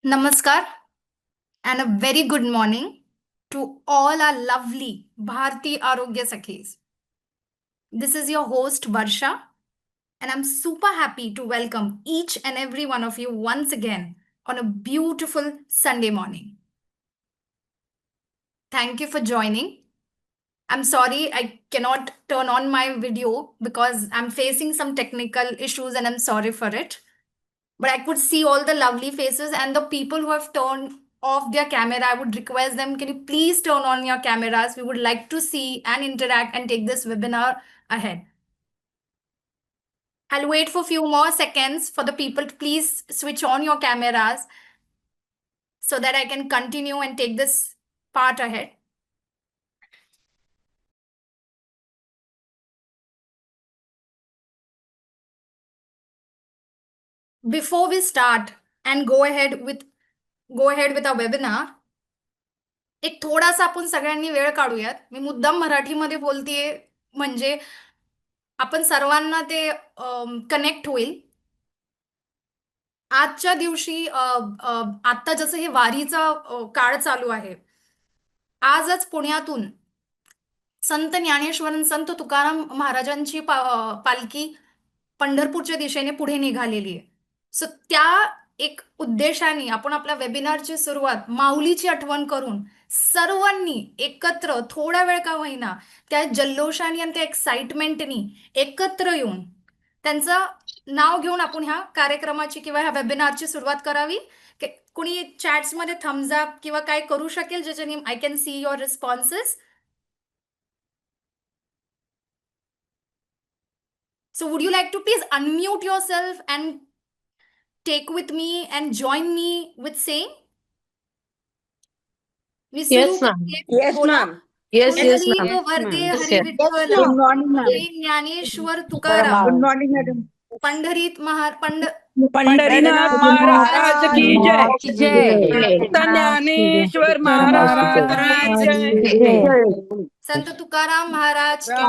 Namaskar and a very good morning to all our lovely Bharti Arogya Sakhis. This is your host Varsha, and I'm super happy to welcome each and every one of you once again on a beautiful Sunday morning. Thank you for joining. I'm sorry I cannot turn on my video because I'm facing some technical issues and I'm sorry for it. But I could see all the lovely faces and the people who have turned off their camera. I would request them, can you please turn on your cameras? We would like to see and interact and take this webinar ahead. I'll wait for a few more seconds for the people to please switch on your cameras so that I can continue and take this part ahead. Before we start and go ahead with our webinar, एक थोडासा आपण सगळ्यांनी वेळ काढूयात. मी मुद्दाम मराठीमध्ये बोलतेय म्हणजे आपण सर्वांना ते कनेक्ट होईल. आजच्या दिवशी आता जसं हे वारीचा काळ चालू आहे. आजच पुण्यातून संत ज्ञानेश्वर संत तुकाराम महाराजांची पालखी पंढरपूरच्या दिशेने पुढे निघालेली आहे. सो त्या एक उद्देशाने आपण आपल्या वेबिनारची सुरुवात माऊलीची आठवण करून सर्वांनी एकत्र थोडा वेळ का होईना त्या जल्लोषाने आणि त्या एक्साइटमेंटनी एकत्र येऊन त्यांचं नाव घेऊन आपण ह्या कार्यक्रमाची किंवा ह्या वेबिनारची सुरुवात करावी. कुणी चॅट्समध्ये थम्स अप किंवा काय करू शकेल ज्याच्याने I can see your responses. So would you like to please unmute yourself and take with me and join me with saying? मी सुरू Yes, ma'am. करते. Yes, बोला. ma'am. Yes, yes, Pundalik ma'am. वरदे Yes, हरी yes. Vitthal Good morning, ma'am. Shri Dnyaneshwar Tukaram Good morning, madam. पंढरीत Pandharinath महाराज की जय. जय. संत ज्ञानेश्वर महाराज की जय. संत तुकाराम महाराज की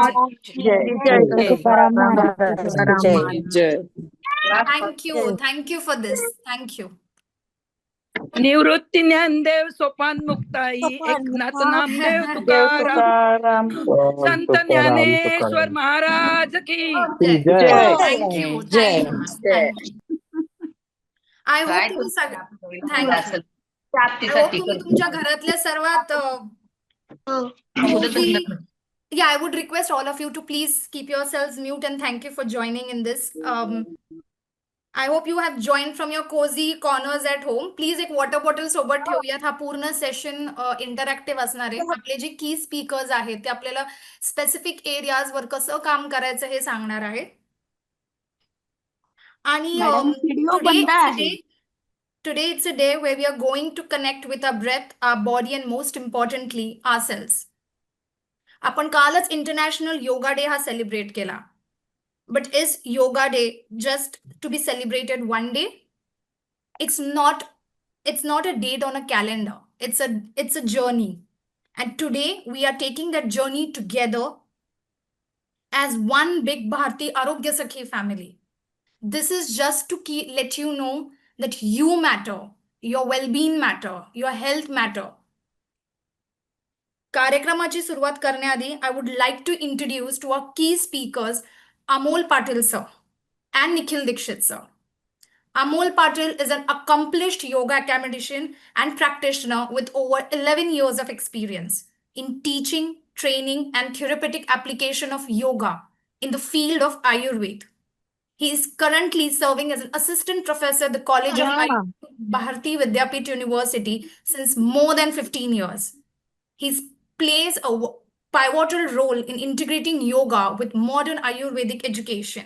जय. Thank you for this. Thank you. निवृत्ती ज्ञानदेव सोपान मुक्ताई एकनाथ नामदेव तुकाराम संत ज्ञानेश्वर महाराज की जय. थँक्यू. जय. आय होप तुम्ही थँक्यू. आय होप तुम्ही तुमच्या घरातल्या सर्वात Yeah, I would request all of you to please keep yourselves mute and thank you for joining in this. I hope you have joined from your cozy corners at home. Please एक water bottle सोबत ठेवूयात. हा पूर्ण session interactive असणार आहे. आपले जे की speakers आहेत ते आपल्याला स्पेसिफिक एरियाजवर कसं काम करायचं हे सांगणार आहेत. आणि today it's a day where we are going to connect with our breath, our body and most importantly ourselves. आपण कालच इंटरनॅशनल योगा डे हा सेलिब्रेट केला. But is yoga day just to be celebrated one day? It's not a date on a calendar. It's a journey. And today we are taking that journey together as one big Bharti Arogya Sakhi family. This is just to let you know that you matter, your well-being matter, your health matter. कार्यक्रमाची सुरुवात करण्याआधी I would like to introduce to our key speakers Amol Patil sir and Nikhil Dixit sir. Amol Patil is an accomplished yoga academician and practitioner with over 11 years of experience in teaching, training, and therapeutic application of yoga in the field of Ayurveda. He is currently serving as an assistant professor at the College of Ayurveda, Bharati Vidyapith University since more than 15 years. He plays a pivotal role in integrating yoga with modern Ayurvedic education.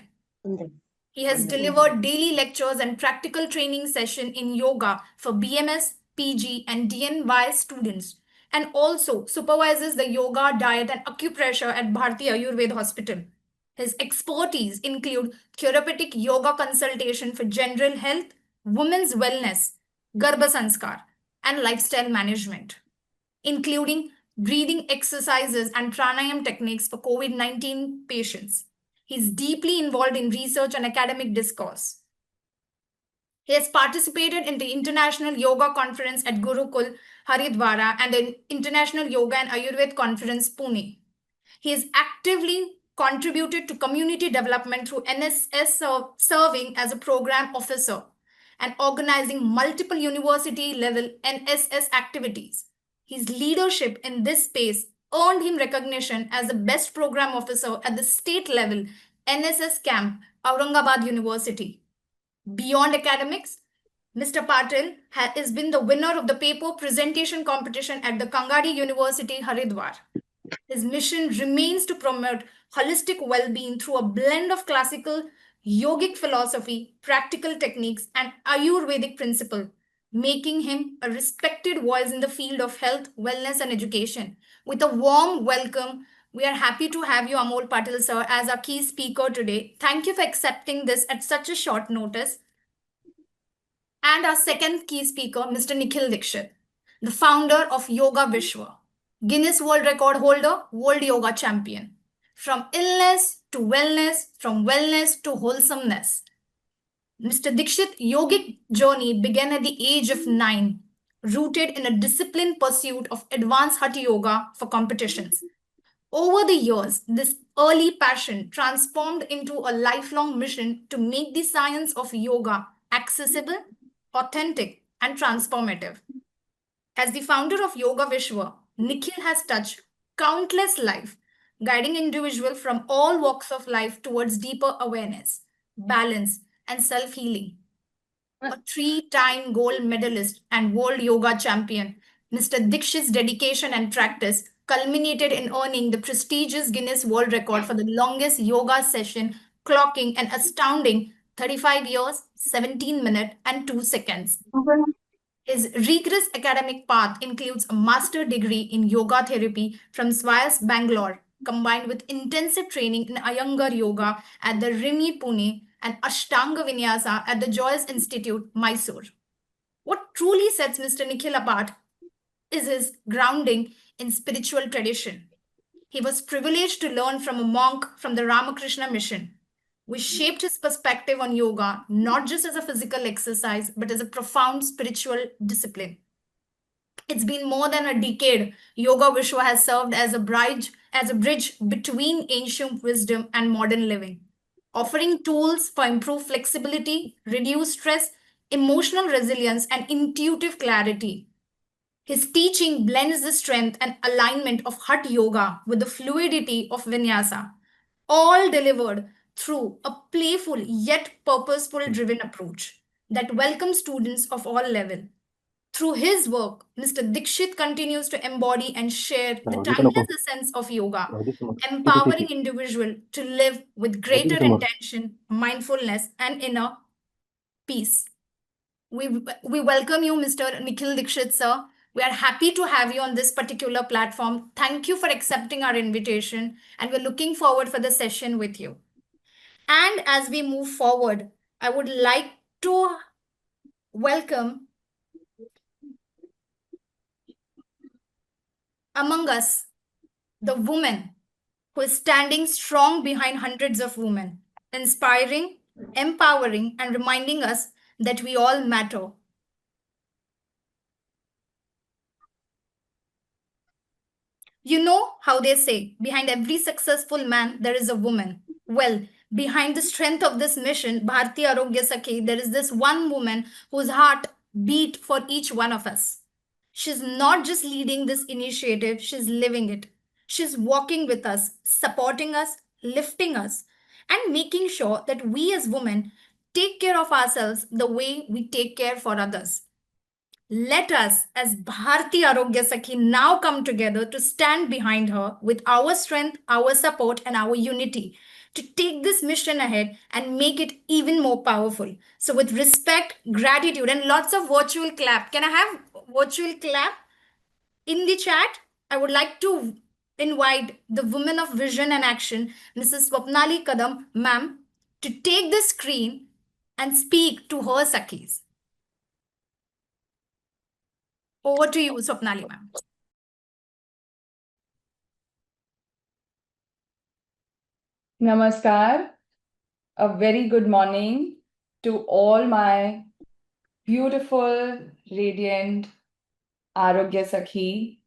He has delivered daily lectures and practical training session in yoga for BMS, PG, and DNY students, and also supervises the yoga, diet, and acupressure at Bharati Ayurveda Hospital. His expertise include therapeutic yoga consultation for general health, women's wellness, Garbha Sanskar, and lifestyle management, including breathing exercises and pranayam techniques for COVID-19 patients. He's deeply involved in research and academic discourse. He has participated in the International Yoga Conference at Gurukul, Haridwara, and the International Yoga and Ayurveda Conference, Pune. He has actively contributed to community development through NSS, serving as a program officer and organizing multiple university level NSS activities. His leadership in this space earned him recognition as the best program officer at the state level NSS camp, Aurangabad University. Beyond academics, Mr. Patil has been the winner of the paper presentation competition at the Kangadi University, Haridwar. His mission remains to promote holistic well being through a blend of classical yogic philosophy, practical techniques, and Ayurvedic principle, making him a respected voice in the field of health, wellness, and education. With a warm welcome, we are happy to have you, Amol Patil, sir, as our key speaker today. Thank you for accepting this at such a short notice. And our second key speaker, Mr. Nikhil Dixit, the founder of Yoga Vishwa, Guinness World Record holder, World Yoga Champion. From illness to wellness, from wellness to wholesomeness. Mr. Dixit's yogic journey began at the age of 9, rooted in a disciplined pursuit of advanced Hatha Yoga for competitions. Over the years, this early passion transformed into a lifelong mission to make the science of yoga accessible, authentic, and transformative. As the founder of Yoga Vishwa, Nikhil has touched countless lives, guiding individuals from all walks of life towards deeper awareness, balance, and self-healing. A three-time gold medalist and world yoga champion, Mr. Dixit's dedication and practice culminated in earning the prestigious Guinness World Record for the longest yoga session, clocking an astounding 35 years, 17 minutes, and 2 seconds. His rigorous academic path includes a master's degree in yoga therapy from SWAYAS, Bangalore, combined with intensive training in Iyengar Yoga at the RIMI, Pune, and Ashtanga Vinyasa at the Joyce Institute, Mysore. What truly sets Mr. Nikhil apart is his grounding in spiritual tradition. He was privileged to learn from a monk from the Ramakrishna Mission, which shaped his perspective on yoga not just as a physical exercise, but as a profound spiritual discipline. It's been more than a decade. Yoga Vishwa has served as a bridge between ancient wisdom and modern living, offering tools for improved flexibility, reduced stress, emotional resilience, and intuitive clarity. His teaching blends the strength and alignment of Hatha Yoga with the fluidity of Vinyasa, all delivered through a playful yet purposeful driven approach that welcomes students of all levels. Through his work, Mr. Dixit continues to embody and share the timeless essence of yoga, empowering individuals to live with greater intention, mindfulness, and inner peace. We welcome you, Mr. Nikhil Dixit, sir. We are happy to have you on this particular platform. Thank you for accepting our invitation, and we're looking forward for the session with you. And as we move forward, I would like to welcome among us the woman who is standing strong behind hundreds of women, inspiring, empowering, and reminding us that we all matter. You know how they say, behind every successful man, there is a woman. Well, behind the strength of this mission, Bharti Arogya Sakhi, there is this one woman whose heart beat for each one of us. She's not just leading this initiative, she's living it. She's walking with us, supporting us, lifting us, and making sure that we as women take care of ourselves the way we take care for others. Let us, as Bharti Arogya Sakhi, now come together to stand behind her with our strength, our support, and our unity to take this mission ahead and make it even more powerful. So with respect, gratitude, and lots of virtual clap. Can I have virtual clap in the chat? I would like to invite the woman of vision and action, Mrs. Swapnali Kadam, ma'am, to take the screen and speak to her Sakhis. Over to you, Swapnali, ma'am. Namaskar. A very good morning to all my beautiful, radiant Arogya Sakhi,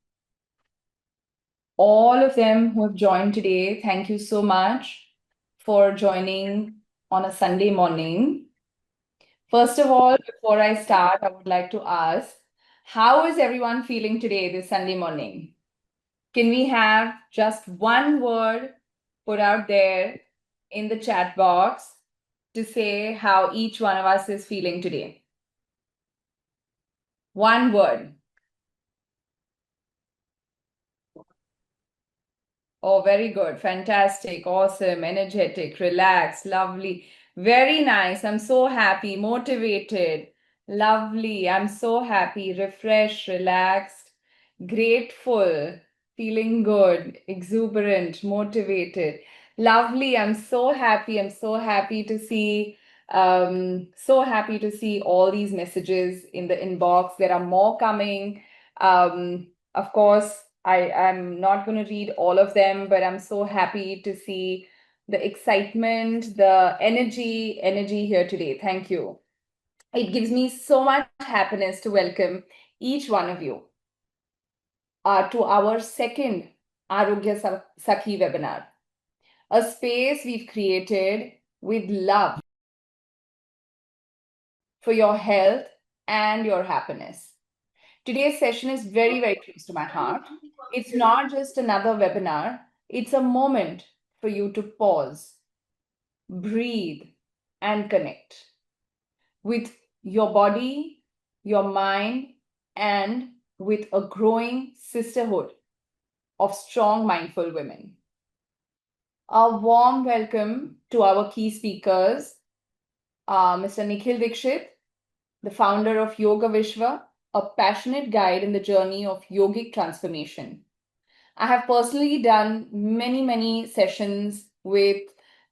all of them who have joined today, thank you so much for joining on a Sunday morning. First of all, before I start, I would like to ask, how is everyone feeling today, this Sunday morning? Can we have just one word put out there in the chat box to say how each one of us is feeling today? One word. Oh, very good. Fantastic. Awesome. Energetic. Relaxed. Lovely. Very nice. I'm so happy. Motivated. Lovely. I'm so happy. Refreshed. Relaxed. Grateful. Feeling good. Exuberant. Motivated. Lovely. I'm so happy. I'm so happy to see. So happy to see all these messages in the inbox. There are more coming. Of course, I'm not going to read all of them, but I'm so happy to see the excitement, the energy here today. Thank you. It gives me so much happiness to welcome each one of you to our second Arogya Sakhi webinar, a space we've created with love for your health and your happiness. Today's session is very, very close to my heart. It's not just another webinar, it's a moment for you to pause, breathe, and connect with your body, your mind, and with a growing sisterhood of strong, mindful women. A warm welcome to our key speakers, Mr. Nikhil Dikshit, the founder of Yoga Vishwa, a passionate guide in the journey of yogic transformation. I have personally done many sessions with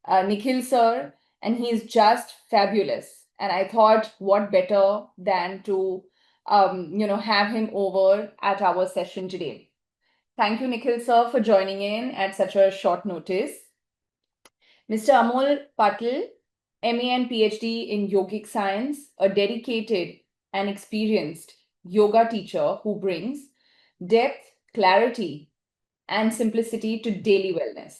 Nikhil sir, and he's just fabulous. And I thought, what better than to have him over at our session today. Thank you, Nikhil sir, for joining in at such a short notice. Mr. Amol Patil, MA and PhD in Yogic Science, a dedicated and experienced yoga teacher who brings depth, clarity, and simplicity to daily wellness.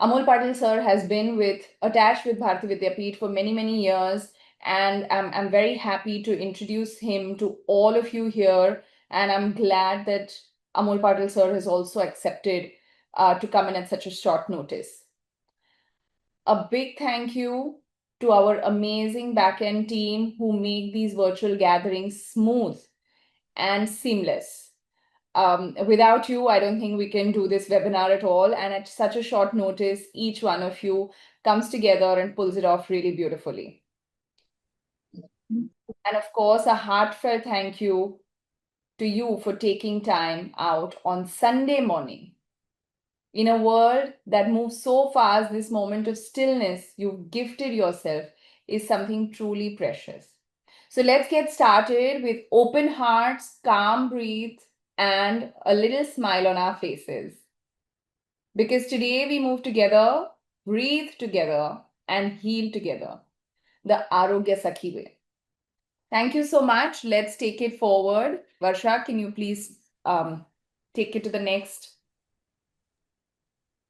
Amol Patil sir has been attached with Bharati Vidyapeeth for many years, and I'm very happy to introduce him to all of you here. And I'm glad that Amol Patil sir has also accepted to come in at such a short notice. A big thank you to our amazing backend team who make these virtual gatherings smooth and seamless. Without you, I don't think we can do this webinar at all. And at such a short notice, each one of you comes together and pulls it off really beautifully. And of course, a heartfelt thank you to you for taking time out on Sunday morning. In a world that moves so fast, this moment of stillness you've gifted yourself is something truly precious. So let's get started with open hearts, calm breath, and a little smile on our faces. Because today we move together, breathe together, and heal together. The Arogya Sakhi way. Thank you so much. Let's take it forward. Varsha, can you please take it to the next?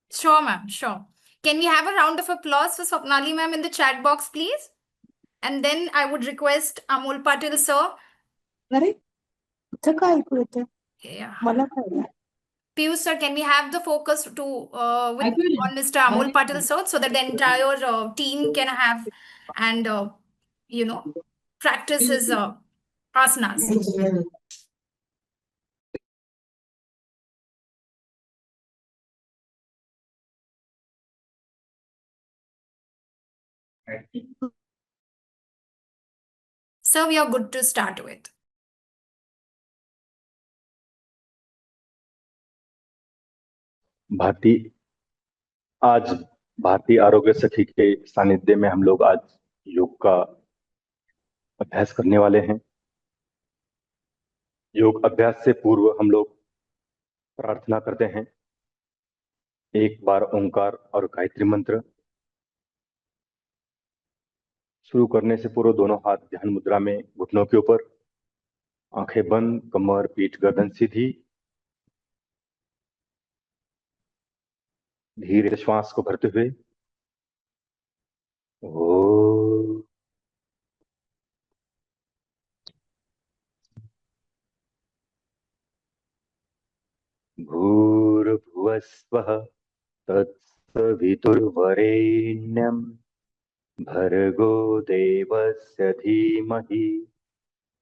Sure, ma'am. Sure. Can we have a round of applause for Swapnali ma'am in the chat box, please? And then I would request Amol Patil sir. अरे इथं काय ऐकू येते Yeah. मला काय Piyush sir, can we have the focus on Mr. Amol Patil sir, so that the entire team can have and practice his asanas. So we are good to start with. आज भारतीय आरोग्य सखी के सानिध्य में हम लोग आज योग का अभ्यास करने वाले हैं। योग अभ्यास से पूर्व हम लोग प्रार्थना करते हैं। एक बार ओंकार और गायत्री मंत्र। शुरू करने से पूर्व दोनों हाथ ध्यान मुद्रा में घुटनों के ऊपर, आंखें बंद, कमर पीठ गर्दन सीधी। धीरे से श्वास को भरते हुए ओ भूर्भुवस्वः तत्सवितुर्वरेण्यं भर्गो देवस्य धीमहि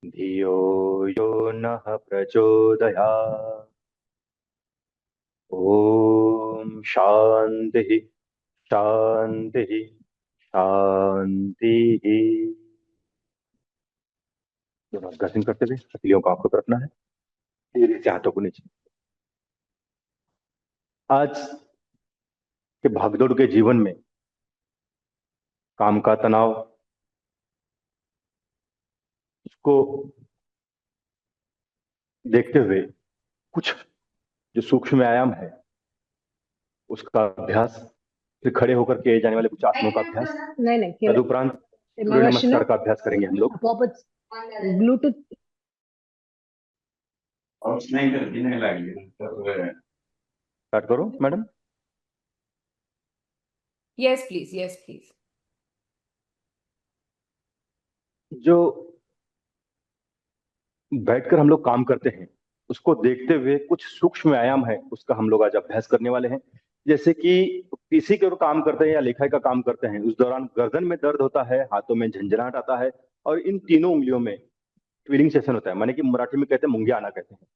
धियो यो नः प्रचोदयात्। ओम शांति शांति शांति। दोनों गर्दन करते हुए हथेलियों को आंखों पर रखना है, धीरे से हाथों को नीचे। आज के भागदौड़ के जीवन में काम का तनाव, उसको देखते हुए कुछ जो सूक्ष्म व्यायाम है उसका अभ्यास, फिर खड़े होकर किए जाने वाले कुछ आसनों का अभ्यास, तदुपरांत सूर्य नमस्कार का अभ्यास करेंगे हम लोग। ब्लूटूथ स्टार्ट करो madam. Yes, please. Yes, please. जो बैठकर हम लोग काम करते हैं उसको देखते हुए कुछ सूक्ष्म व्यायाम है, उसका हम लोग आज अभ्यास करने वाले हैं। जैसे कि पीसी के ऊपर काम करते हैं या लिखाई का काम करते हैं, उस दौरान गर्दन में दर्द होता है, हाथों में झंझनाहट आता है और इन तीनों उंगलियों में ट्विलिंग सेशन होता है, माने कि मराठी में कहते हैं मुंगिया आना कहते हैं।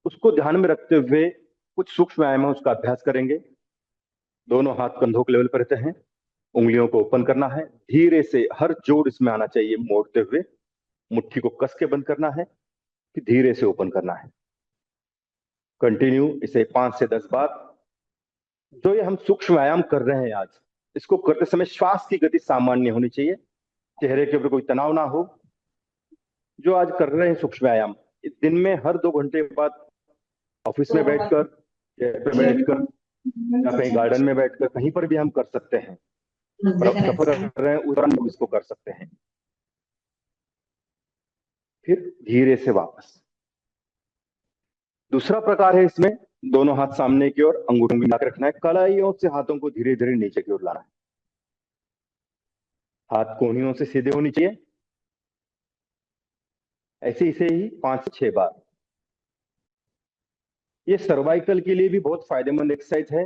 उसको ध्यान में रखते हुए कुछ सूक्ष्म व्यायाम है उसका अभ्यास करेंगे। दोनों हाथ कंधों के लेवल पर रहते हैं, उंगलियों को ओपन करना है, धीरे से हर जोड़ इसमें आना चाहिए, मोड़ते हुए मुट्ठी को कस के बंद करना है, फिर धीरे से ओपन करना है। कंटिन्यू इसे 5 से 10 बार। जो ये हम सूक्ष्म व्यायाम कर रहे हैं आज, इसको करते समय श्वास की गति सामान्य होनी चाहिए, चेहरे के ऊपर कोई तनाव ना हो। जो आज कर रहे हैं सूक्ष्म व्यायाम, दिन में हर 2 घंटे बाद ऑफिस में बैठकर, चेयर पे बैठकर या कहीं गार्डन में बैठकर कहीं पर भी हम कर सकते हैं। और आप सफर कर रहे हैं उस दौरान हम इसको कर सकते हैं। फिर धीरे से वापस। दूसरा प्रकार है, इसमें दोनों हाथ सामने की ओर, अंगूठों को मिला के रखना है, कलाइयों से हाथों को धीरे धीरे नीचे की ओर लाना है। हाथ कोहनियों से सीधे होनी चाहिए। ऐसे इसे ही 5 से 6 बार। ये सर्वाइकल के लिए भी बहुत फायदेमंद एक्सरसाइज है,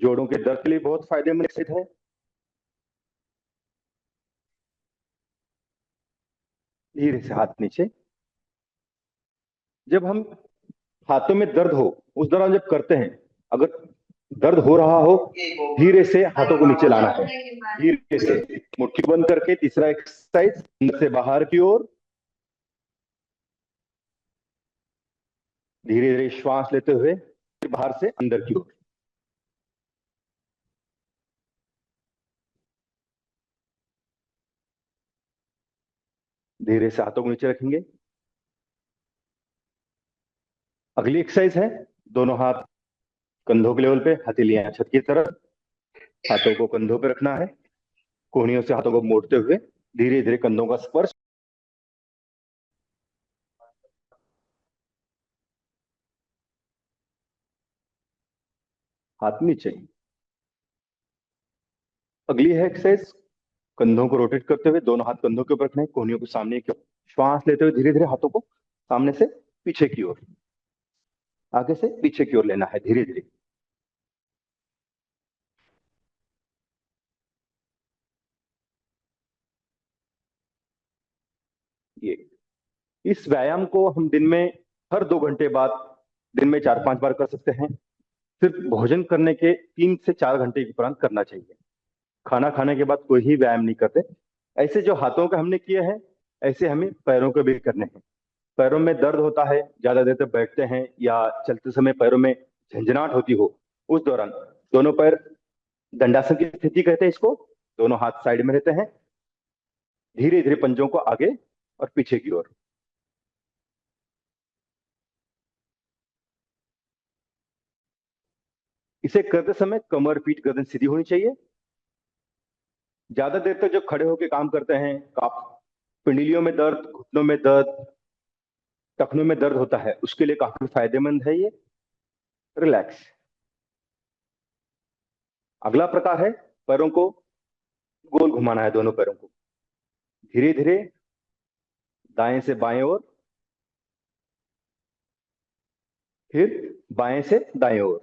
जोड़ों के दर्द के लिए बहुत फायदेमंद एक्सरसाइज है। धीरे से हाथ नीचे। जब हम हाथों में दर्द हो उस दौरान जब करते हैं, अगर दर्द हो रहा हो, धीरे से हाथों को नीचे लाना है, धीरे से मुट्ठी बंद करके। तीसरा एक्सरसाइज, अंदर से बाहर की ओर, धीरे धीरे श्वास लेते हुए फिर बाहर से अंदर की ओर। धीरे से हाथों को नीचे रखेंगे। अगली एक्सरसाइज है, दोनों हाथ कंधों के लेवल पे, हथेलियां छत की तरफ, हाथों को कंधों पे रखना है, कोहनियों से हाथों को मोड़ते हुए धीरे धीरे कंधों का स्पर्श। हाथ नीचे। अगली है एक्सरसाइज, कंधों को रोटेट करते हुए दोनों हाथ कंधों के ऊपर रखने, कोहनियों को सामने की ओर, श्वास लेते हुए धीरे धीरे हाथों को सामने से पीछे की ओर, आगे से पीछे की ओर लेना है धीरे धीरे। ये इस व्यायाम को हम दिन में हर 2 घंटे बाद, दिन में 4-5 बार कर सकते हैं। सिर्फ भोजन करने के 3 से 4 घंटे के उपरांत करना चाहिए। खाना खाने के बाद कोई ही व्यायाम नहीं करते। ऐसे जो हाथों के हमने किए हैं, ऐसे हमें पैरों के भी करने हैं। पैरों में दर्द होता है, ज्यादा देर तक बैठते हैं या चलते समय पैरों में झंझनाहट होती हो, उस दौरान दोनों पैर दंडासन की स्थिति कहते हैं इसको, दोनों हाथ साइड में रहते हैं, धीरे धीरे पंजों को आगे और पीछे की ओर। इसे करते समय कमर पीठ गर्दन सीधी होनी चाहिए। ज्यादा देर तक जो खड़े होकर काम करते हैं, पिंडलियों में दर्द, घुटनों में दर्द, टखनों में दर्द होता है, उसके लिए काफी फायदेमंद है ये रिलैक्स। अगला प्रकार है, पैरों को गोल घुमाना है, दोनों पैरों को धीरे धीरे दाएं से बाएं ओर, फिर बाएं से दाएं ओर।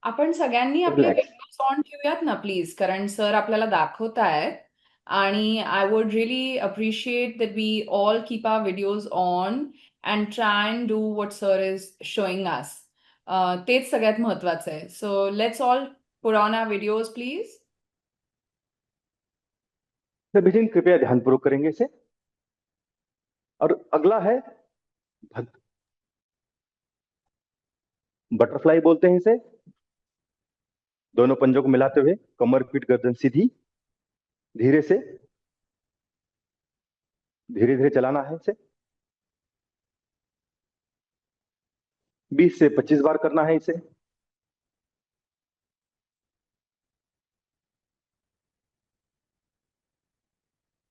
आपण सगळ्यांनी आपले रिलॅक्स। व्हिडिओज ऑन ठेवूयात ना प्लीज, कारण सर आपल्याला दाखवतायत आणि I would really appreciate that we all keep our videos on and try and do what sir is showing us. तेच सगळ्यात महत्वाचं आहे. So let's all put on our videos please. सभी जन कृपया ध्यानपूर्वक करेंगे इसे। और अगला है बटरफ्लाई बोलते हैं इसे। दोनों पंजों को मिलाते हुए कमर, पीठ, गर्दन सीधी, धीरे से धीरे धीरे चलाना है इसे। 20 से 25 बार करना है इसे।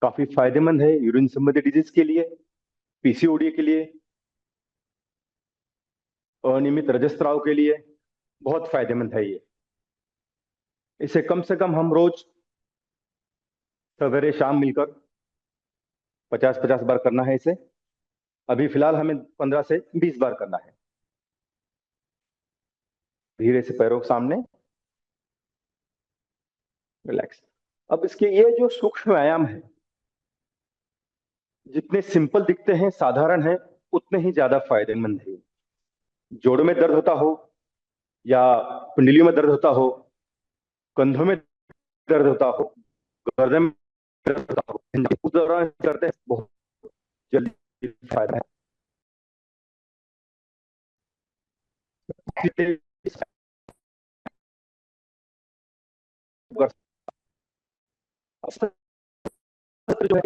काफी फायदेमंद है यूरिन संबंधी डिजीज के लिए, पीसीओडी के लिए, अनियमित रजस्त्राव के लिए बहुत फायदेमंद है ये। इसे कम से कम हम रोज सवेरे शाम मिलकर 50-50 बार करना है इसे। अभी फिलहाल हमें 15 से 20 बार करना है। धीरे से पैरों के सामने, रिलैक्स। अब इसके ये जो सूक्ष्म व्यायाम है, जितने सिंपल दिखते हैं, साधारण है, उतने ही ज्यादा फायदेमंद है। जोड़ों में दर्द होता हो या पिंडलियों में दर्द होता हो, कंधों में दर्द होता हो, गर्दन में दर्द होता हो, उस दौरान करते हैं, बहुत जल्दी फायदा है। जो है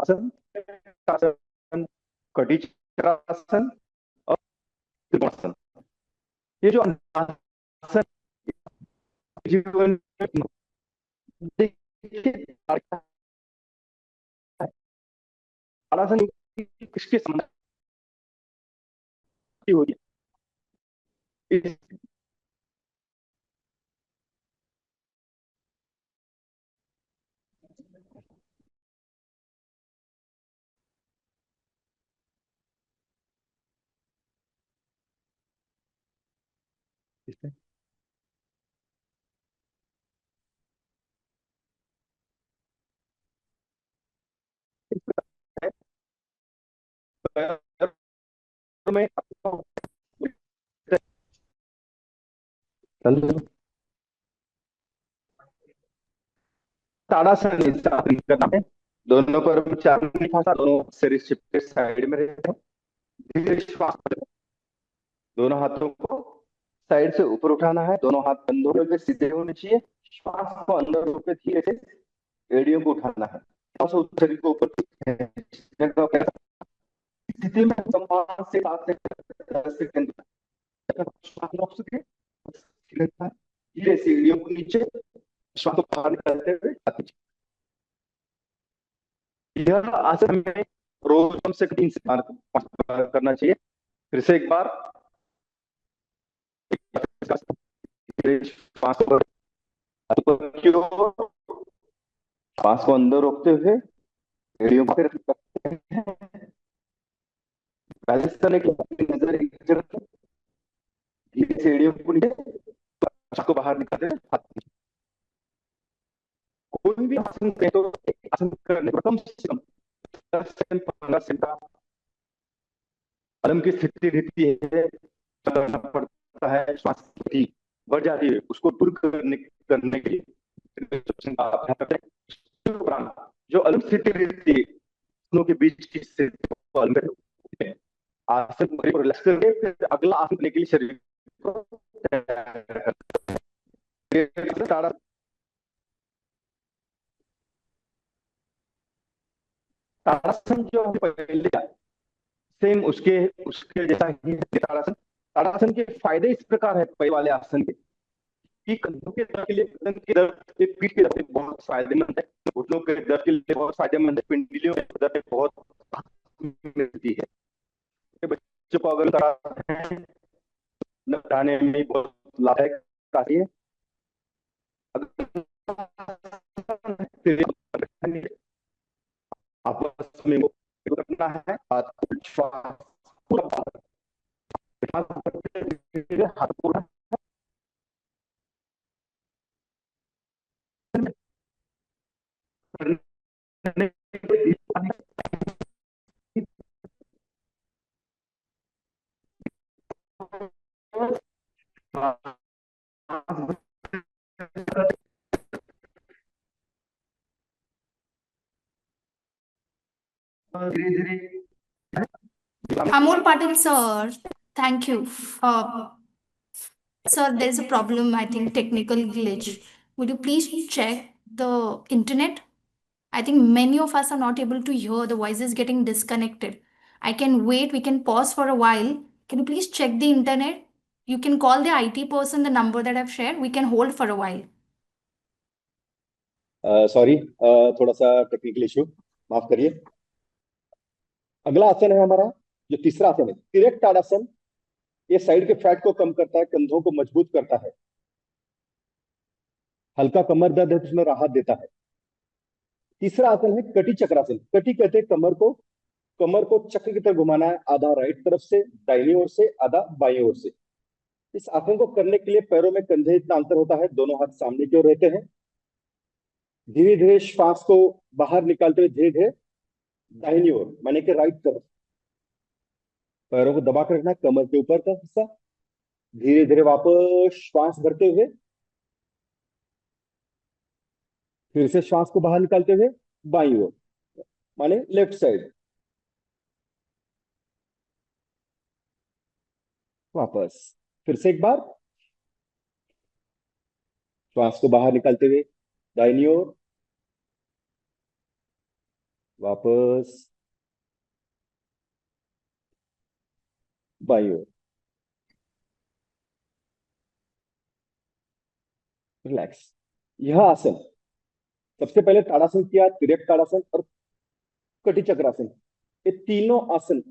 आसन, आसन, कटी चक्रासन और त्रिकोणासन। ये जो आसन जीवन ताड़ासन किसके संबंध हुई है? में ताड़ासन करना है। दोनों पर चार नहीं फंसा, दोनों शरीर शिफ्ट साइड में रहते हैं। धीरे श्वास, दोनों हाथों को साइड से ऊपर उठाना है, दोनों हाथ बंद होकर सीधे होने चाहिए। श्वास को अंदर होकर धीरे से एड़ियों को उठाना है, शरीर को ऊपर। स्थिति में 5 से 7 सेकंड धीरे से एड़ियों को नीचे, श्वास को बाहर निकालते हुए। यह आसन में रोज कम से कम 3 से 5 बार करना चाहिए। फिर से एक बार श्वास को अंदर रोकते हुए एड़ियों को रखते हैं। राजस्थान की नजर धीरे से एड़ियों को नीचे, को बाहर निकालते हैं। कोई भी आसन करें तो आसन करने पर कम से कम 10 से 15 सेकंड अलम की स्थिति रहती है, करना पड़ता है। श्वास की बढ़ जाती है, उसको दूर करने के लिए जो अलम स्थिति रहती है, दोनों के बीच की स्थिति, आसन को रिलैक्स करके फिर अगला आसन करने के लिए शरीर को ताड़ासन जो पहले सेम उसके जैसा ही ताड़ासन, ताड़ासन के फायदे इस प्रकार है पहले वाले आसन के, कि कंधों के दर्द के लिए, गर्दन के दर्द के, पीठ के दर्द के बहुत फायदेमंद है, घुटनों के दर्द के लिए बहुत फायदेमंद है, पिंडलियों के दर्द में बहुत मिलती है। बच्चों को अगर कराते हैं नटाने में बहुत लाभदायक कार्य है। आपस में करना है, आत्मविश्वास पूरा हाथ पूरा करने धीरे धीरे। Amol Patil, sir, thank you. Sir, there's a problem, I think, technical glitch. Would you please check the internet? I think many of us are not able to hear. The voice is getting disconnected. I can wait. We can pause for a while. Can you please check the internet? You can call the IT person, the number that I've shared. We can hold for a while. Sorry, थोड़ा सा technical issue, माफ करिए। अगला आसन है हमारा, जो तीसरा आसन है, तिर्यक ताड़ासन। ये साइड के फैट को कम करता है, कंधों को मजबूत करता है, हल्का कमर दर्द है तो उसमें राहत देता है। तीसरा आसन है कटी चक्रासन। कटी कहते हैं कमर को चक्र की तरह घुमाना है, आधा राइट तरफ से दाहिनी ओर से, आधा बाईं ओर से। इस आसन को करने के लिए पैरों में कंधे इतना अंतर होता है, दोनों हाथ सामने की ओर रहते हैं। धीरे धीरे श्वास को बाहर निकालते हुए धीरे धीरे दाहिनी ओर, माने कि राइट तरफ, पैरों को दबा कर रखना, कमर के ऊपर का हिस्सा। धीरे धीरे वापस श्वास भरते हुए, फिर से श्वास को बाहर निकालते हुए बाईं ओर, माने लेफ्ट साइड। वापस फिर से एक बार श्वास को बाहर निकालते हुए दाहिनी ओर, वापस बाईं ओर। रिलैक्स। यह आसन सबसे पहले ताड़ासन किया, तिर्यक ताड़ासन और कटी चक्रासन। ये तीनों आसन,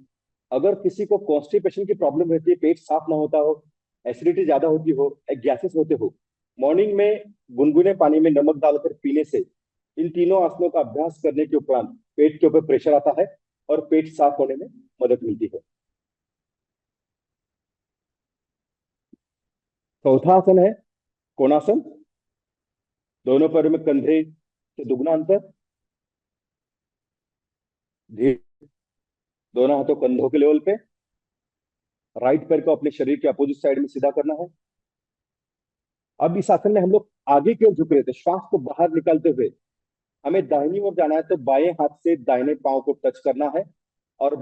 अगर किसी को कॉन्स्टिपेशन की प्रॉब्लम रहती है, पेट साफ ना होता हो, एसिडिटी ज्यादा होती हो, गैसेस होते हो, मॉर्निंग में गुनगुने पानी में नमक डालकर पीने से इन तीनों आसनों का अभ्यास करने के उपरांत पेट के ऊपर प्रेशर आता है और पेट साफ होने में मदद मिलती है। चौथा आसन है कोणासन। दोनों पैरों में कंधे से दुगना अंतर, दोनों हाथों कंधों के लेवल पे, राइट पैर को अपने शरीर के अपोजिट साइड में सीधा करना है। अब इस आसन में हम लोग आगे की ओर झुक रहे थे, श्वास को बाहर निकालते हुए हमें दाहिनी ओर जाना है, तो बाएं हाथ से दाहिने पांव को टच करना है और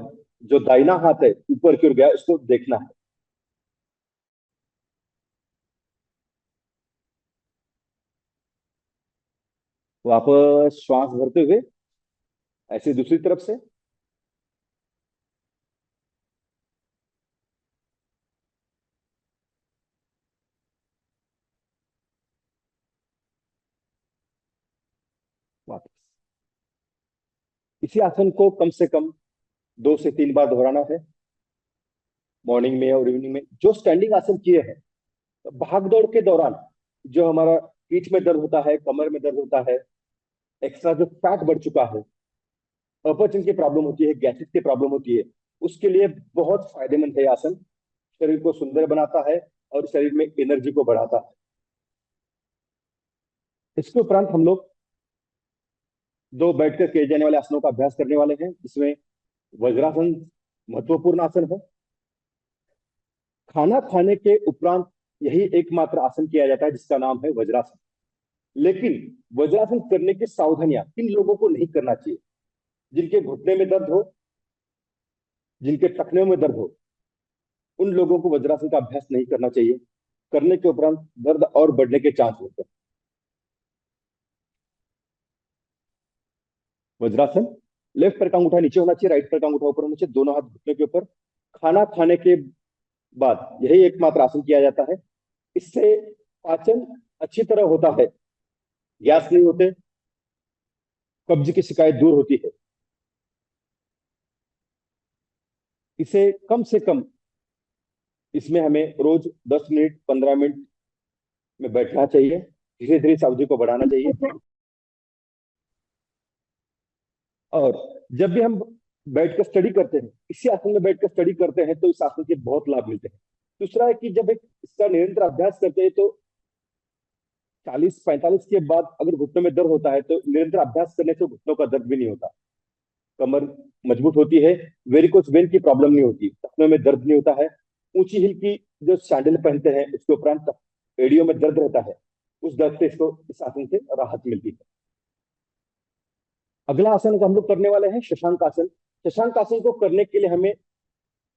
जो दाहिना हाथ है ऊपर की ओर गया उसको देखना है। वापस श्वास भरते हुए ऐसे दूसरी तरफ से, वापस। इसी आसन को कम से कम 2 से 3 बार दोहराना है, मॉर्निंग में और इवनिंग में। जो स्टैंडिंग आसन किए हैं, भाग दौड़ के दौरान जो हमारा पीठ में दर्द होता है, कमर में दर्द होता है, एक्स्ट्रा जो फैट बढ़ चुका है, अपचन की प्रॉब्लम होती है, गैसेस की प्रॉब्लम होती है, उसके लिए बहुत फायदेमंद है आसन। शरीर को सुंदर बनाता है और शरीर में एनर्जी को बढ़ाता है। इसके उपरांत हम लोग 2 बैठकर किए जाने वाले आसनों का अभ्यास करने वाले हैं, जिसमें वज्रासन महत्वपूर्ण आसन है। खाना खाने के उपरांत यही एकमात्र आसन किया जाता है जिसका नाम है वज्रासन। लेकिन वज्रासन करने की सावधानियां किन लोगों को नहीं करना चाहिए? जिनके घुटने में दर्द हो, जिनके टखने में दर्द हो, उन लोगों को वज्रासन का अभ्यास नहीं करना चाहिए। करने के उपरांत दर्द और बढ़ने के चांस होते हैं। वज्रासन, लेफ्ट पैर का अंगूठा नीचे होना चाहिए, राइट पैर का अंगूठा ऊपर होना चाहिए, दोनों हाथ घुटने के ऊपर। खाना खाने के बाद यही एकमात्र आसन किया जाता है। इससे पाचन अच्छी तरह होता है, गैस नहीं होते, कब्ज की शिकायत दूर होती है। इसे कम से कम इसमें हमें रोज 10 मिनट 15 मिनट में बैठना चाहिए। धीरे धीरे इस अवधि को बढ़ाना चाहिए। और जब भी हम बैठकर स्टडी करते हैं, इसी आसन में बैठकर स्टडी करते हैं, तो इस आसन के बहुत लाभ मिलते हैं। दूसरा है कि जब एक इसका निरंतर अभ्यास करते हैं तो 40-45 के बाद अगर घुटनों में दर्द होता है तो निरंतर अभ्यास करने से घुटनों का दर्द भी नहीं होता, कमर मजबूत होती है, वेरिकोस वेन की प्रॉब्लम नहीं होती, घुटनों में दर्द नहीं होता है। ऊंची हिल की जो सैंडल पहनते हैं उसके उपरांत एड़ियों में दर्द रहता है, उस दर्द से इसको इस आसन से राहत मिलती है। अगला आसन हम लोग करने वाले हैं शशांक आसन। शशांक आसन को करने के लिए हमें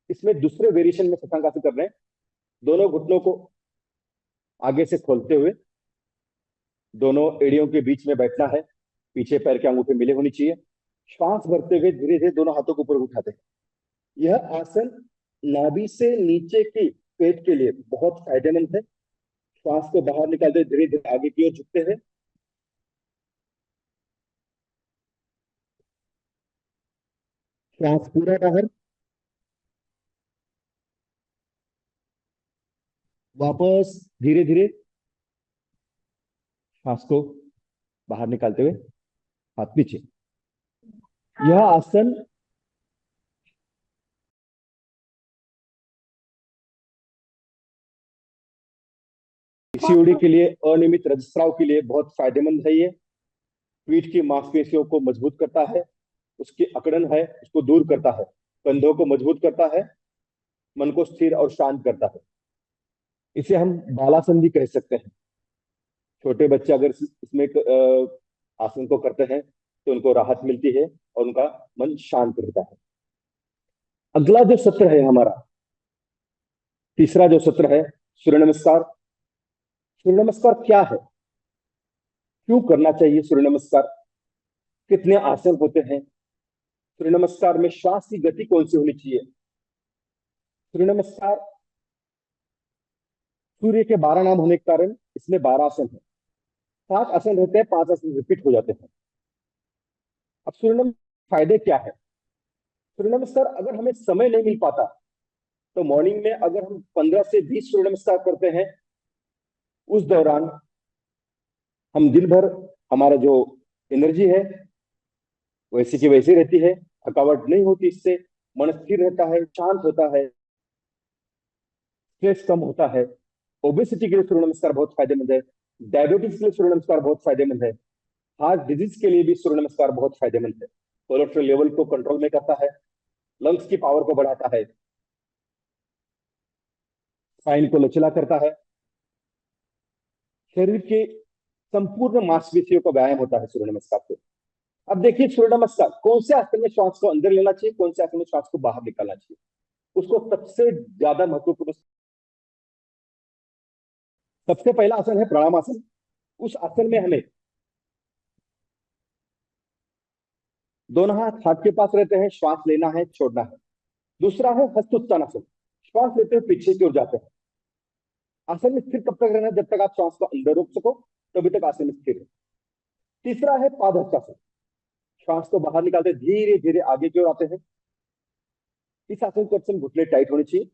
इसमें दूसरे वेरिएशन में शशांक आसन करना है। दोनों घुटनों को आगे से खोलते हुए दोनों एड़ियों के बीच में बैठना है, पीछे पैर के अंगूठे मिले होनी चाहिए। श्वास भरते हुए धीरे धीरे दोनों हाथों को ऊपर उठाते हैं। यह आसन नाभि से नीचे की पेट के लिए बहुत फायदेमंद है। श्वास को बाहर निकालते धीरे धीरे आगे की ओर झुकते हैं। श्वास पूरा बाहर, वापस धीरे धीरे श्वास को बाहर निकालते हुए हाथ नीचे। यह आसन पीसीओडी के लिए, अनियमित रक्तस्राव के लिए बहुत फायदेमंद है। ये पीठ की मांसपेशियों को मजबूत करता है, उसकी अकड़न है उसको दूर करता है, कंधों को मजबूत करता है, मन को स्थिर और शांत करता है। इसे हम बालासन भी कह सकते हैं। छोटे बच्चे अगर इसमें आसन को करते हैं तो उनको राहत मिलती है और उनका मन शांत रहता है। अगला जो सत्र है हमारा, तीसरा जो सत्र है, सूर्य नमस्कार। सूर्य नमस्कार क्या है, क्यों करना चाहिए सूर्य नमस्कार, कितने आसन होते हैं, सूर्य नमस्कार में श्वास की गति कौन सी होनी चाहिए। सूर्य नमस्कार सूर्य के 12 नाम होने के कारण इसमें 12 आसन है। 7 आसन रहते हैं, 5 आसन रिपीट हो जाते हैं। अब सूर्य नमस्कार फायदे क्या है। सूर्य नमस्कार अगर हमें समय नहीं मिल पाता तो मॉर्निंग में अगर हम 15 से 20 सूर्य नमस्कार करते हैं, उस दौरान हम दिन भर हमारा जो एनर्जी है वैसी की वैसी रहती है, थकावट नहीं होती, इससे मन स्थिर रहता है, शांत होता है, स्ट्रेस कम होता है। ओबेसिटी के लिए सूर्य नमस्कार बहुत फायदेमंद है, डायबिटीज के लिए सूर्य नमस्कार बहुत फायदेमंद है, हार्ट डिजीज के लिए भी सूर्य नमस्कार बहुत फायदेमंद है। कोलेस्ट्रॉल लेवल को कंट्रोल में करता है, लंग्स की पावर को बढ़ाता है, स्पाइन को लचीला करता है, शरीर के संपूर्ण मांसपेशियों का व्यायाम होता है सूर्य नमस्कार से। अब देखिए सूर्य नमस्कार कौन से आसन में श्वास को अंदर लेना चाहिए, कौन से आसन में श्वास को बाहर निकालना चाहिए, उसको सबसे ज्यादा महत्वपूर्ण। सबसे पहला आसन है प्राणायाम आसन। उस आसन में हमें दोनों हाथ के पास रहते हैं, श्वास लेना है छोड़ना है। दूसरा है हस्तोत्तानासन, श्वास लेते हुए पीछे की ओर जाते हैं। आसन में स्थिर कब तक रहना है, जब तक आप श्वास को अंदर रोक सको तभी तक आसन में स्थिर है। तीसरा है पादहस्तासन, श्वास को बाहर निकालते धीरे धीरे आगे की ओर आते हैं। इस आसन को अक्सर घुटने टाइट होनी चाहिए।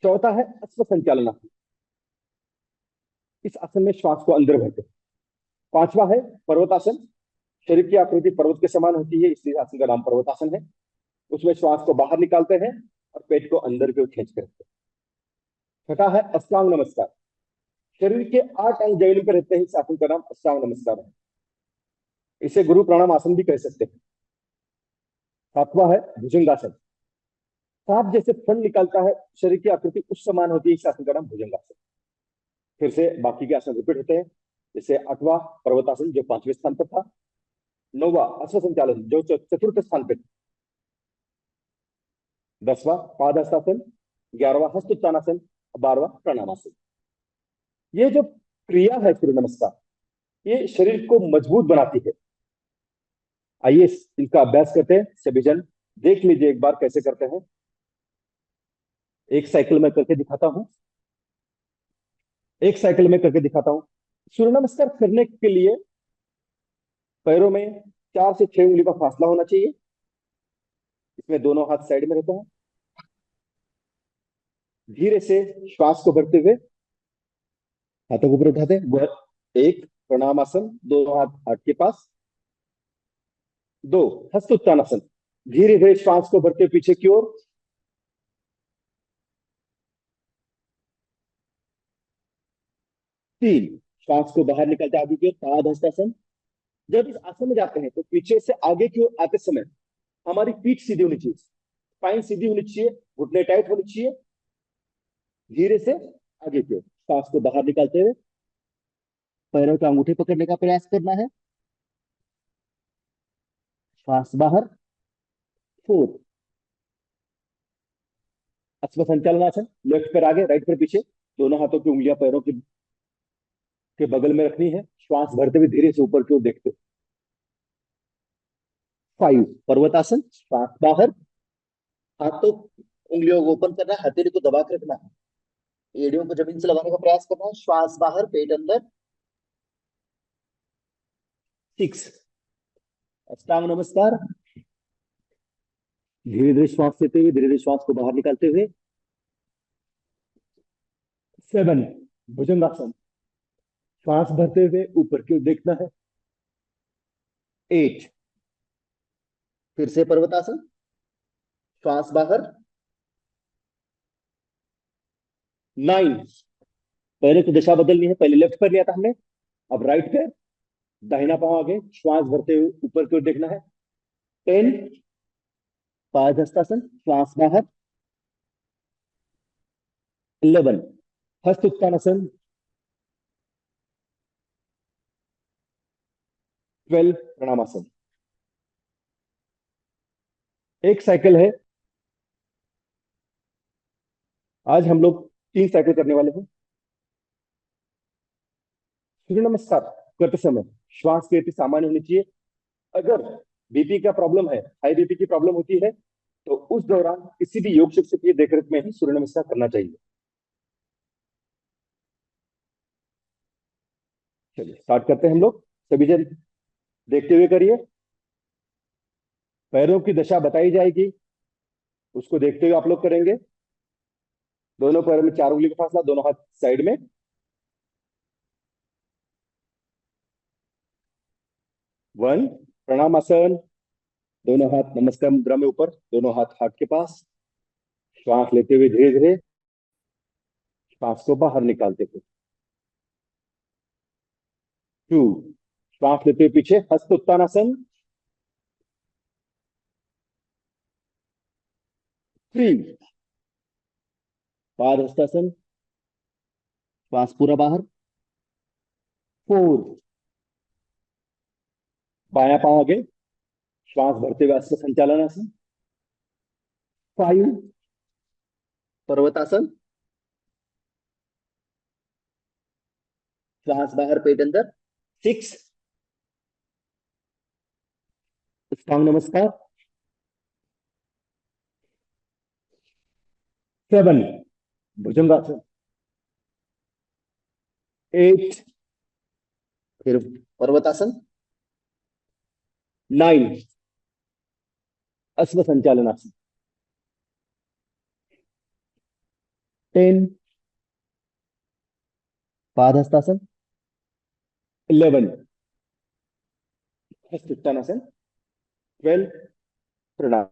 चौथा है अश्व संचालन आसन, इस आसन में श्वास को अंदर भरते हैं। पांचवा है पर्वतासन, शरीर की आकृति पर्वत के समान होती है, इसलिए आसन का नाम पर्वतासन है। उसमें श्वास को बाहर निकालते हैं और पेट को अंदर की ओर खींच कर रखते हैं। छठा है अष्टांग नमस्कार, शरीर के 8 अंग जमीन पर रहते हैं, इस आसन का नाम अष्टांग नमस्कार है। इसे गुरु प्राणायाम आसन भी कह सकते हैं। सातवां है भुजंगासन, सांप जैसे फंड निकालता है, शरीर की आकृति उस समान होती है, इस आसन का नाम भुजंगासन। फिर से बाकी के आसन रिपीट होते हैं, जैसे 8वां पर्वतासन जो 5वें स्थान पर था, 9वां अश्व संचालन जो 4थे स्थान पर, 10वां पादहस्तासन, 11वां हस्तोत्तानासन, 12वां प्राणायामासन। ये जो क्रिया है सूर्य नमस्कार, ये शरीर को मजबूत बनाती है। आइए इनका अभ्यास करते हैं। सभी जन देख लीजिए एक बार कैसे करते हैं। एक साइकिल में करके दिखाता हूं, सूर्य नमस्कार करने के लिए पैरों में 4 से 6 उंगली का फासला होना चाहिए। इसमें दोनों हाथ साइड में रहते हैं। धीरे से श्वास को भरते हुए हाथों को ऊपर उठाते हैं। वह एक प्रणामासन, दोनों हाथ हाथ के पास। 2 हस्त उत्तानासन, धीरे धीरे श्वास को भरते पीछे की ओर। 3 श्वास को बाहर निकलते आगे की ओर, पाद हस्तासन। जब इस आसन में जाते हैं तो पीछे से आगे की ओर आते समय हमारी पीठ सीधी होनी चाहिए, स्पाइन सीधी होनी चाहिए, घुटने टाइट होनी चाहिए। धीरे से आगे की ओर श्वास को बाहर निकालते हुए पैरों के अंगूठे पकड़ने का प्रयास करना है। श्वास बाहर। 4 अश्व संचालनासन, लेफ्ट पैर आगे राइट पैर पीछे, दोनों हाथों की उंगलियां पैरों के बगल में रखनी है। श्वास भरते हुए धीरे से ऊपर की ओर देखते। 5 पर्वतासन, श्वास बाहर, हाथों उंगलियों को ओपन करना है, हथेली को दबा के रखना है, एड़ियों को जमीन से लगाने का प्रयास करना है। श्वास बाहर, पेट अंदर। 6 अष्टांग नमस्कार, धीरे धीरे श्वास लेते हुए धीरे धीरे श्वास को बाहर निकालते हुए। 7 भुजंगासन, श्वास भरते हुए ऊपर की ओर देखना है। 8 फिर से पर्वतासन, श्वास बाहर। 9 पैरों की दिशा बदलनी है, पहले लेफ्ट पैर लिया था हमने, अब राइट पैर, दाहिना पांव आगे, श्वास भरते हुए ऊपर की ओर देखना है। 10 पाद हस्तासन, श्वास बाहर। 11 हस्त उत्तानासन। 12 प्रणामासन। एक साइकिल है, आज हम लोग 3 साइकिल करने वाले हैं। सूर्य नमस्कार करते समय श्वास की गति सामान्य होनी चाहिए। अगर बीपी का प्रॉब्लम है, हाई बीपी की प्रॉब्लम होती है, तो उस दौरान किसी भी योग शिक्षक की देखरेख में ही सूर्य नमस्कार करना चाहिए। चलिए स्टार्ट करते हैं हम लोग। सभी जन देखते हुए करिए। पैरों की दशा बताई जाएगी, उसको देखते हुए आप लोग करेंगे। दोनों पैरों में 4 उंगली का फासला, दोनों हाथ साइड में। 1 प्रणामासन, दोनों हाथ नमस्कार मुद्रा में ऊपर, दोनों हाथ हाथ के पास। श्वास लेते हुए धीरे धीरे श्वास को बाहर निकालते हुए। 2 श्वास लेते हुए पीछे, हस्त उत्तानासन। 3 पाद हस्तासन, श्वास पूरा बाहर। 4 बायां पांव आगे, श्वास भरते हुए अश्व संचालनासन। 5 पर्वतासन, श्वास बाहर पेट अंदर। 6 अष्टांग नमस्कार। 7 भुजंगासन। 8 फिर पर्वतासन। 9 अश्व संचालनासन। 10 पाद हस्तासन। 11 हस्त उत्तानासन। 12 प्रणाम।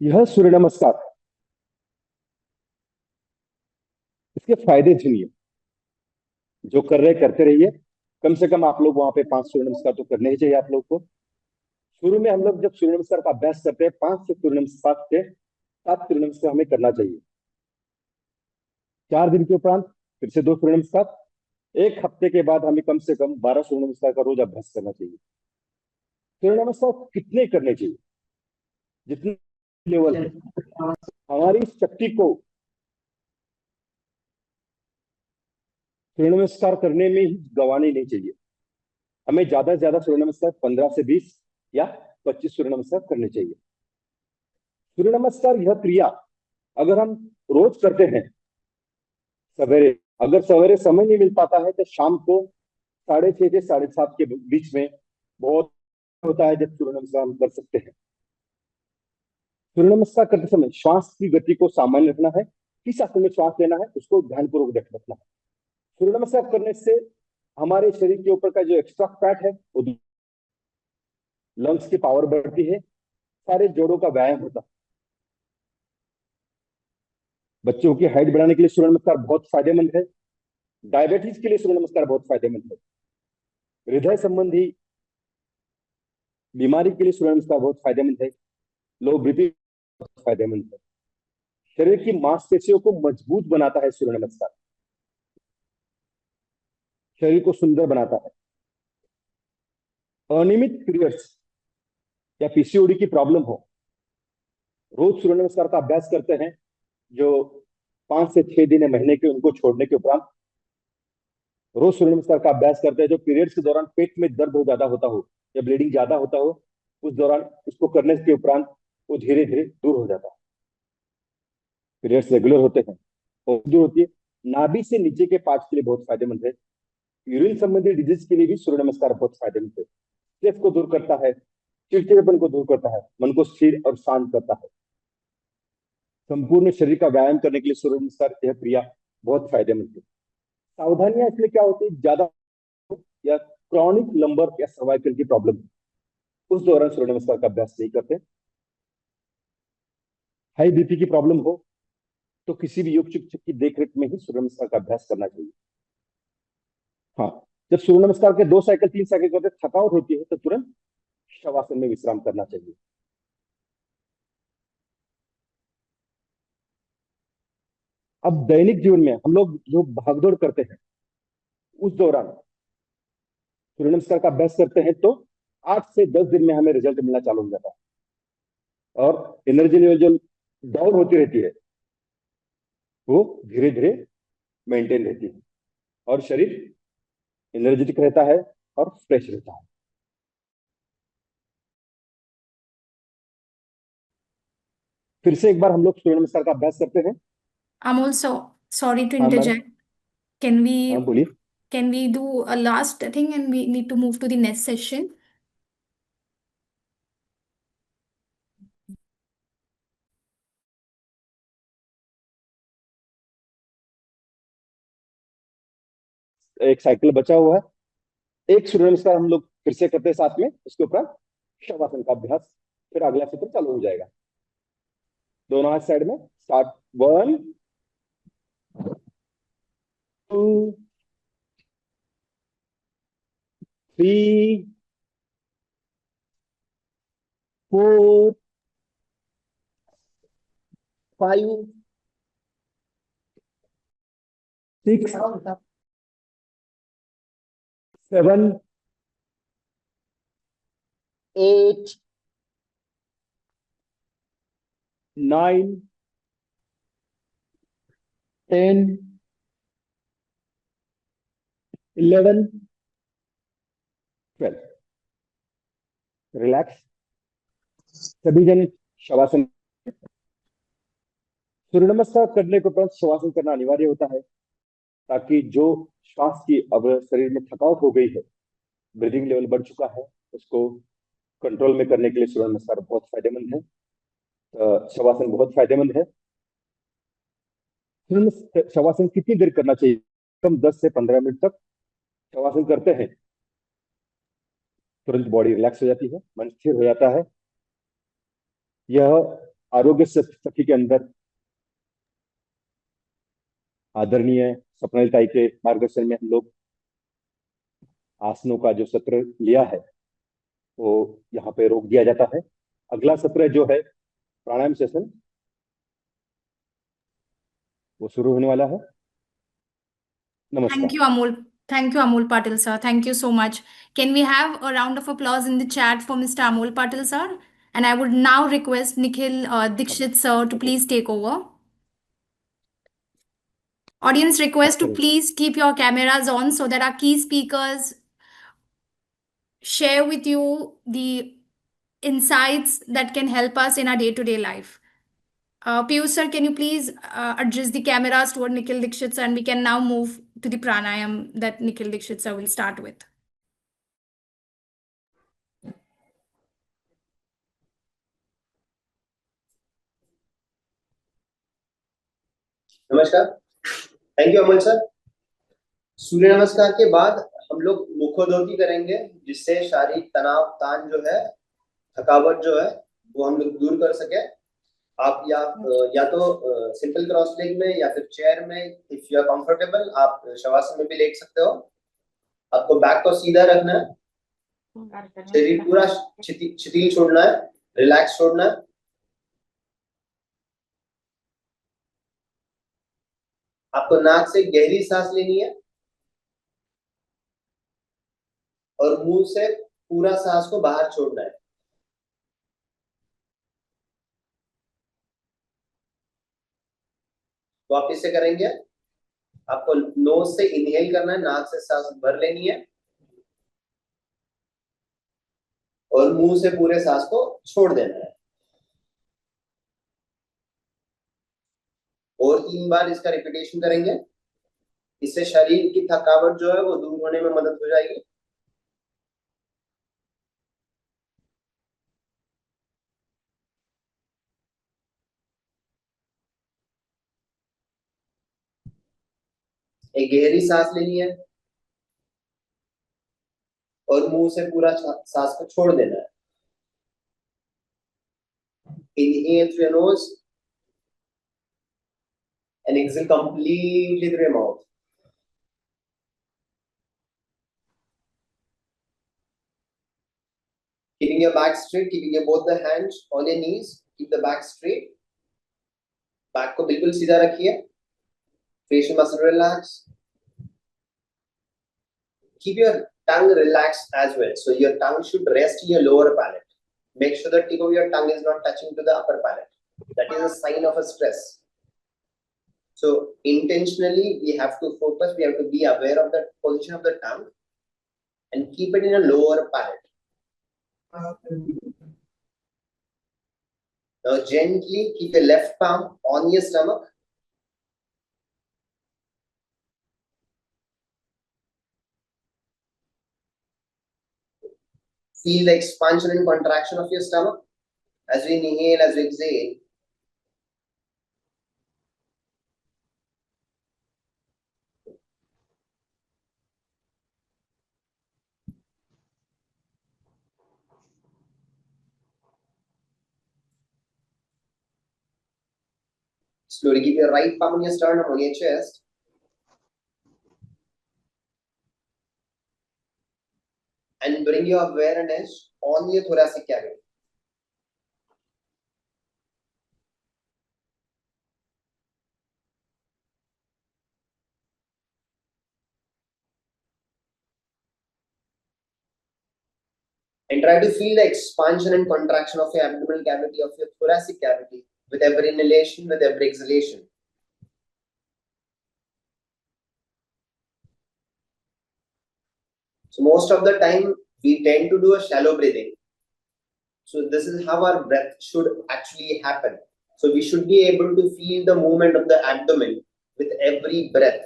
यह सूर्य नमस्कार, इसके फायदे सुनिए। जो कर रहे करते रहिए, कम से कम आप लोग वहां पे 5 सूर्य नमस्कार तो करने ही चाहिए आप लोग को। शुरू में हम लोग जब सूर्य नमस्कार का अभ्यास करते हैं, 5 से सूर्य नमस्कार से 7 सूर्य नमस्कार हमें करना चाहिए। 4 दिन के उपरांत फिर से 2 सूर्य नमस्कार। 1 हफ्ते के बाद हमें कम से कम 12 सूर्य नमस्कार का रोज अभ्यास करना चाहिए। सूर्य नमस्कार कितने करने चाहिए? जितने लेवल है, हमारी शक्ति को सूर्य नमस्कार करने में ही गंवानी नहीं चाहिए। हमें ज्यादा से ज्यादा सूर्य नमस्कार 15 से 20 या 25 सूर्य नमस्कार करने चाहिए। सूर्य नमस्कार यह क्रिया अगर हम रोज करते हैं सवेरे, अगर सवेरे समय नहीं मिल पाता है तो शाम को 6:30 से 7:30 के बीच में बहुत होता है जब सूर्य नमस्कार हम कर सकते हैं। सूर्य नमस्कार करते समय श्वास की गति को सामान्य रखना है, किस आसन में श्वास लेना है उसको ध्यानपूर्वक रखना है। सूर्य नमस्कार करने से हमारे शरीर के ऊपर का जो एक्स्ट्रा फैट है वो, लंग्स की पावर बढ़ती है, सारे जोड़ों का व्यायाम होता है। बच्चों की हाइट बढ़ाने के लिए सूर्य नमस्कार बहुत फायदेमंद है। डायबिटीज के लिए सूर्य नमस्कार बहुत फायदेमंद है। हृदय संबंधी बीमारी के लिए सूर्य नमस्कार बहुत फायदेमंद है। लो बीपी बहुत फायदेमंद है। शरीर की मांसपेशियों को मजबूत बनाता है सूर्य नमस्कार, शरीर को सुंदर बनाता है। अनियमित पीरियड्स या पीसीओडी की प्रॉब्लम हो, रोज सूर्य नमस्कार का अभ्यास करते हैं, जो 5 से 6 दिन महीने के, उनको छोड़ने के उपरांत रोज सूर्य नमस्कार का अभ्यास करते हैं। जो पीरियड्स के दौरान पेट में दर्द हो ज्यादा होता हो या ब्लीडिंग ज्यादा होता हो, उस दौरान इसको करने के उपरांत वो धीरे धीरे दूर हो जाता है। पीरियड्स रेगुलर होते हैं और जो होती है नाभि से नीचे के पार्ट के लिए बहुत फायदेमंद है। यूरिन संबंधी डिजीज के लिए भी सूर्य नमस्कार बहुत फायदेमंद है। स्ट्रेस को दूर करता है, चिड़चिड़ेपन को दूर करता है, मन को स्थिर और शांत करता है। संपूर्ण शरीर का व्यायाम करने के लिए सूर्य नमस्कार यह क्रिया बहुत फायदेमंद है। सावधानियां इसमें क्या होती है, ज्यादा या क्रॉनिक लंबर या सर्वाइकल की प्रॉब्लम, उस दौरान सूर्य नमस्कार का अभ्यास नहीं करते। हाई बीपी की प्रॉब्लम हो तो किसी भी योग शिक्षक की देखरेख में ही सूर्य नमस्कार का अभ्यास करना चाहिए। हाँ, जब सूर्य नमस्कार के 2 साइकिल 3 साइकिल करते थकावट होती है तो तुरंत शवासन में विश्राम करना चाहिए। अब दैनिक जीवन में हम लोग जो भागदौड़ करते हैं, उस दौरान सूर्य नमस्कार का अभ्यास करते हैं तो 8 से 10 दिन में हमें रिजल्ट मिलना चालू हो जाता है और एनर्जी लेवल जो डाउन होती रहती है वो धीरे धीरे मेंटेन रहती है और शरीर एनर्जेटिक रहता है और फ्रेश रहता है। फिर से एक बार हम लोग सूर्य नमस्कार का अभ्यास करते हैं। I'm also sorry to हाँ मैडम, interject. Can हाँ we बोलिए। do a last thing and we need to move to the next session? एक साइकिल बचा हुआ है, एक सूर्य नमस्कार हम लोग फिर से करते हैं साथ में, उसके ऊपर शवासन का अभ्यास, फिर अगला सूत्र चालू हो जाएगा। दोनों हाथ साइड में, स्टार्ट 1 2 3 4 5 6 7 8 9 10 11 12। रिलैक्स सभी जन शवासन। सूर्य नमस्कार करने के उपरांत शवासन करना अनिवार्य होता है ताकि जो श्वास की अब शरीर में थकावट हो गई है, ब्रीदिंग लेवल बढ़ चुका है, उसको कंट्रोल में करने के लिए सूर्य नमस्कार बहुत फायदेमंद है। शवासन बहुत फायदेमंद है। शवासन कितनी देर करना चाहिए? कम 10 से 15 मिनट तक शवासन करते हैं, तुरंत बॉडी रिलैक्स हो जाती है, मन स्थिर हो जाता है। यह आरोग्य सखी के अंदर आदरणीय स्वप्निल ताई के मार्गदर्शन में हम लोग आसनों का जो सत्र लिया है वो यहाँ पे रोक दिया जाता है। अगला सत्र जो है प्राणायाम सेशन, वो शुरू होने वाला है। नमस्कार। Thank you, Amol Patil sir. Thank you so much. Can we have a round of applause in the chat for Mr. Amol Patil sir? And I would now request Nikhil Dikshit sir to please take over. Audience request to please keep your cameras on so that our key speakers share with you the insights that can help us in our day-to-day life. Piyush sir, can you please adjust the cameras toward Nikhil Dixit sir, and we can now move to the pranayam that Nikhil Dixit sir will start with. नमस्कार, thank you Aman sir. सूर्य नमस्कार के बाद हम लोग मुखोदोती करेंगे, जिससे शारीरिक तनाव, तान जो है, थकावट जो है, वो हम लोग दूर कर सके। आप या तो सिंपल क्रॉस लेग में या फिर चेयर में, इफ यू आर कंफर्टेबल, आप शवासन में भी लेट सकते हो। आपको बैक को सीधा रखना है, शरीर पूरा शिथिल छोड़ना है, रिलैक्स छोड़ना है। आपको नाक से गहरी सांस लेनी है और मुंह से पूरा सांस को बाहर छोड़ना है। वापिस से करेंगे। आपको नोज से इनहेल करना है, नाक से सांस भर लेनी है और मुंह से पूरे सांस को छोड़ देना है। और 3 बार इसका रिपीटेशन करेंगे। इससे शरीर की थकावट जो है वो दूर होने में मदद हो जाएगी। एक गहरी सांस लेनी है और मुंह से पूरा सांस को छोड़ देना है। Inhale through your nose and exhale completely through your mouth. Keeping your back straight, keeping your both the hands on your knees, keep the back straight. Back को बिल्कुल सीधा रखिए. Facial muscle relax. Keep your tongue relaxed as well. So your tongue should rest in your lower palate. Make sure the tip of your tongue is not touching to the upper palate. That is a sign of a stress. So intentionally, we have to focus. We have to be aware of the position of the tongue and keep it in a lower palate. Now gently keep your left palm on your stomach. Feel the expansion and contraction of your stomach as we inhale, as we exhale. Slowly keep your right palm on your sternum, on your chest. And bring your awareness on your thoracic cavity. And try to feel the expansion and contraction of your abdominal cavity, of your thoracic cavity, with every inhalation, with every exhalation. So most of the time, we tend to do a shallow breathing. So this is how our breath should actually happen. So we should be able to feel the movement of the abdomen with every breath.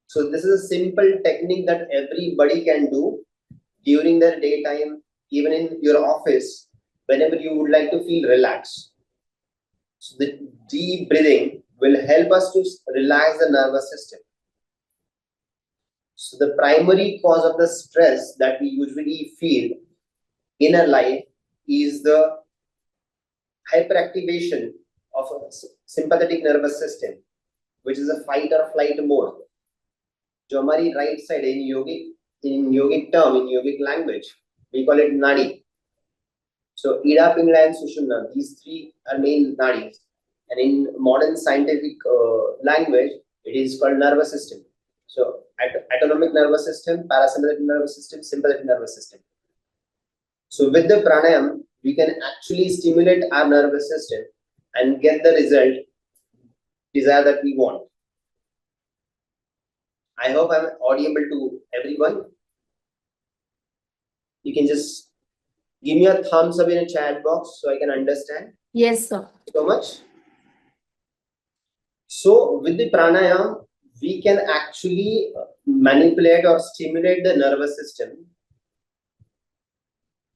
So this is a simple technique that everybody can do during their daytime, even in your office, whenever you would like to feel relaxed. So the deep breathing will help us to relax the nervous system. So the primary cause of the stress that we usually feel in our life is the hyperactivation of a sympathetic nervous system, which is a fight or flight mode. जो हमारी right side in yogic term, in yogic language, we call it nadi. So Ida, Pingala, and Sushumna, these 3 are main nadis. And in modern scientific language, it is called nervous system. So autonomic nervous system, parasympathetic nervous system, sympathetic nervous system. So with the pranayam, we can actually stimulate our nervous system and get the result desired that we want. I hope I'm audible to everyone. You can just give me a thumbs up in a chat box so I can understand. Yes, sir. So much. So with the pranayam, we can actually manipulate or stimulate the nervous system.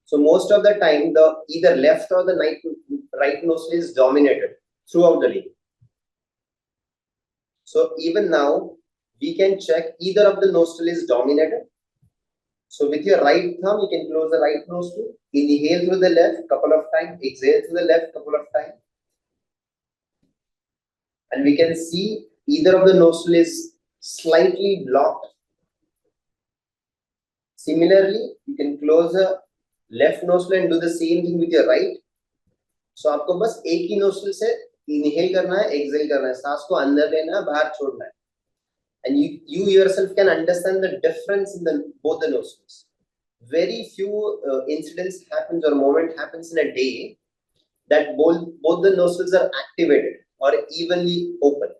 So most of the time, the either left or the right nostril is dominated throughout the day. So even now, we can check either of the nostril is dominated. So with your right thumb, you can close the right nostril, inhale through the left couple of times, exhale through the left couple of times. And we can see either of the nostril is slightly blocked. Similarly, you can close the left nostril and do the same thing with your right. So आपको बस एक ही nostril से inhale करना है, exhale करना है, सांस को अंदर लेना है, बाहर छोड़ना है. And you yourself can understand the difference in both the nostrils. Very few incidents happens or moment happens in a day that both the nostrils are activated or evenly open.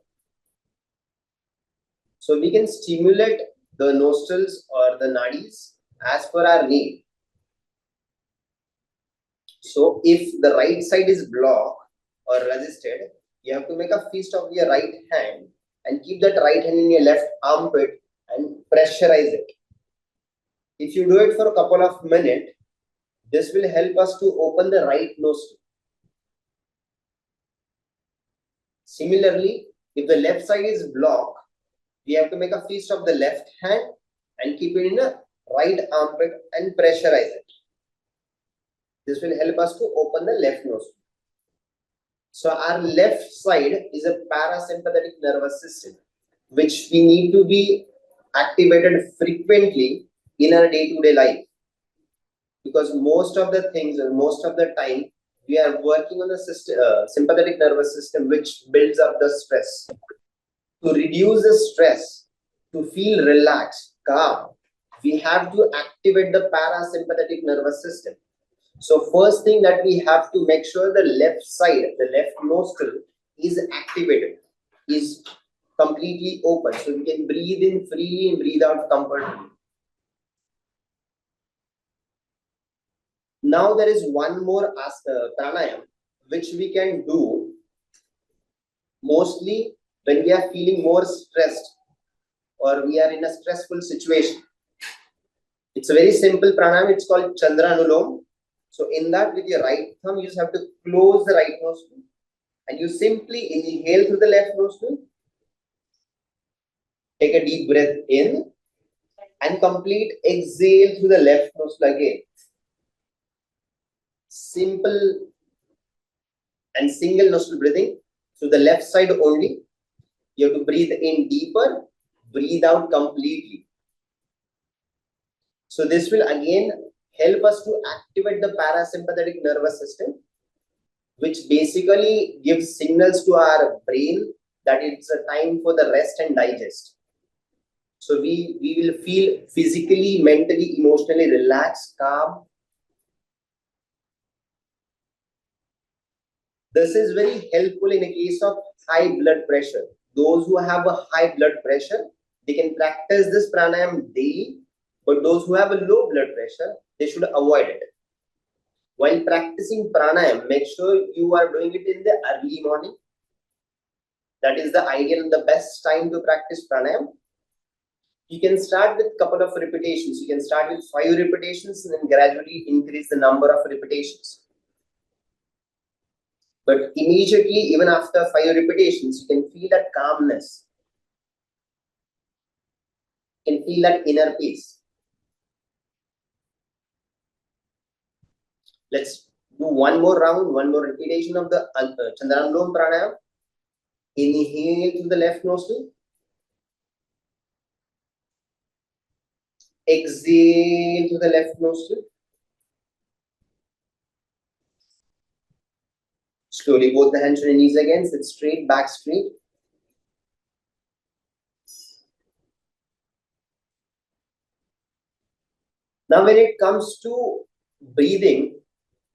So we can stimulate the nostrils or the nadis as per our need. So if the right side is blocked or resisted, you have to make a fist of your right hand and keep that right hand in your left armpit and pressurize it. If you do it for a couple of minutes, this will help us to open the right nostril. Similarly, if the left side is blocked, we have to make a fist of the left hand and keep it in a right armpit and pressurize it. This will help us to open the left nostril. So our left side is a parasympathetic nervous system, which we need to be activated frequently in our day-to-day life. Because most of the things or most of the time, we are working on the system, sympathetic nervous system, which builds up the stress. To reduce the stress, to feel relaxed, calm, we have to activate the parasympathetic nervous system. So first thing that we have to make sure the left side, the left nostril is activated, is completely open. So we can breathe in freely and breathe out comfortably. Now there is one more pranayam which we can do mostly when we are feeling more stressed or we are in a stressful situation. It's a very simple pranayam. It's called Chandranulom. So in that, with your right thumb, you just have to close the right nostril and you simply inhale through the left nostril. Take a deep breath in and complete exhale through the left nostril again. Simple and single nostril breathing through the left side only. You have to breathe in deeper, breathe out completely. So this will again help us to activate the parasympathetic nervous system, which basically gives signals to our brain that it's a time for the rest and digest. So we will feel physically, mentally, emotionally relaxed, calm. This is very helpful in a case of high blood pressure. Those who have a high blood pressure, they can practice this pranayam daily. But those who have a low blood pressure, they should avoid it. While practicing pranayam, make sure you are doing it in the early morning. That is the ideal and the best time to practice pranayam. You can start with a couple of repetitions. You can start with 5 repetitions and then gradually increase the number of repetitions. But immediately, even after 5 repetitions, you can feel that calmness. You can feel that inner peace. Let's do one more round, one more repetition of the Chandranulom pranayam. Inhale through the left nostril. Exhale through the left nostril. Slowly, both the hands on your knees again. Sit straight, back straight. Now, when it comes to breathing,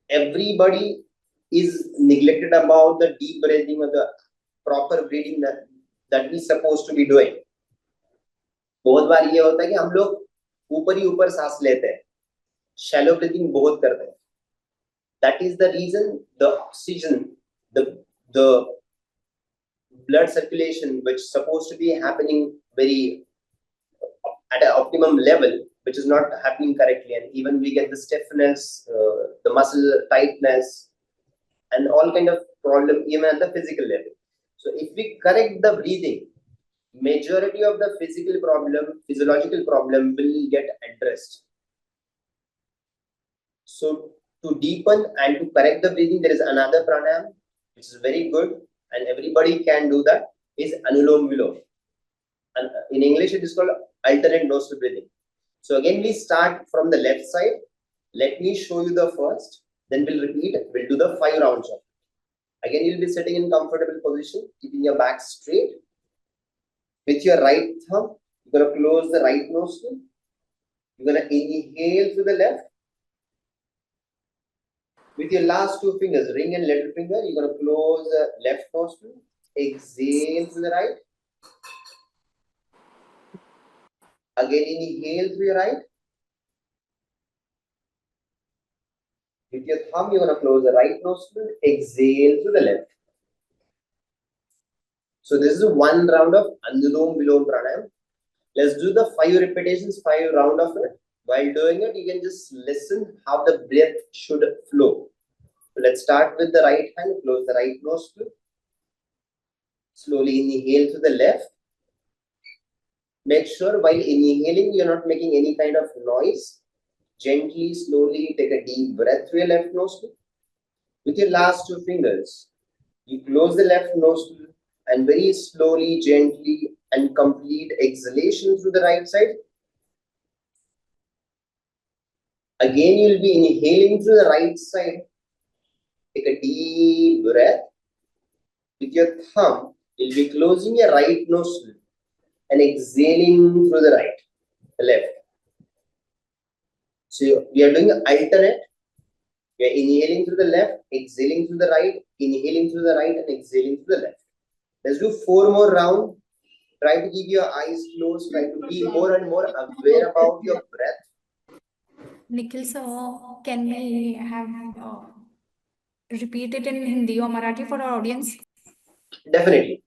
everybody is neglected about the deep breathing or the proper breathing that we supposed to be doing. बहुत बार ये होता है कि हम लोग ऊपर ही ऊपर सांस लेते हैं, shallow breathing बहुत करते हैं. That is the reason the oxygen, the blood circulation, which is supposed to be happening very at an optimum level, which is not happening correctly, and even we get the stiffness, the muscle tightness, and all kind of problem even at the physical level. So if we correct the breathing, majority of the physiological problem will get addressed. So to deepen and to correct the breathing, there is another pranayam which is very good, and everybody can do that, is Anulom Vilom. And in English it is called alternate nostril breathing. So again we start from the left side. Let me show you the first, then we'll repeat. We'll do the 5 rounds of it. Again, you'll be sitting in comfortable position, keeping your back straight. With your right thumb, you're going to close the right nostril. You're going to inhale through the left. With your last 2 fingers, ring and little finger, you're going to close the left nostril. Exhale through the right. Again, inhale through your right. With your thumb, you're going to close the right nostril. Exhale through the left. So this is 1 round of Anulom Vilom Pranayam. Let's do the 5 repetitions, 5 round of it. While doing it, you can just listen how the breath should flow. So let's start with the right hand. Close the right nostril. Slowly inhale to the left. Make sure while inhaling, you're not making any kind of noise. Gently, slowly take a deep breath through your left nostril. With your last 2 fingers, you close the left nostril and very slowly, gently, and complete exhalation through the right side. Again, you'll be inhaling through the right side. Take a deep breath. With your thumb, you'll be closing your right nostril and exhaling through the right, the left. So we are doing alternate. We are inhaling through the left, exhaling through the right, inhaling through the right, and exhaling through the left. Let's do 4 more rounds. Try to keep your eyes closed. Try to be more and more aware about your breath. Nikhil sir, can we have repeat it in Hindi or Marathi for our audience? Definitely.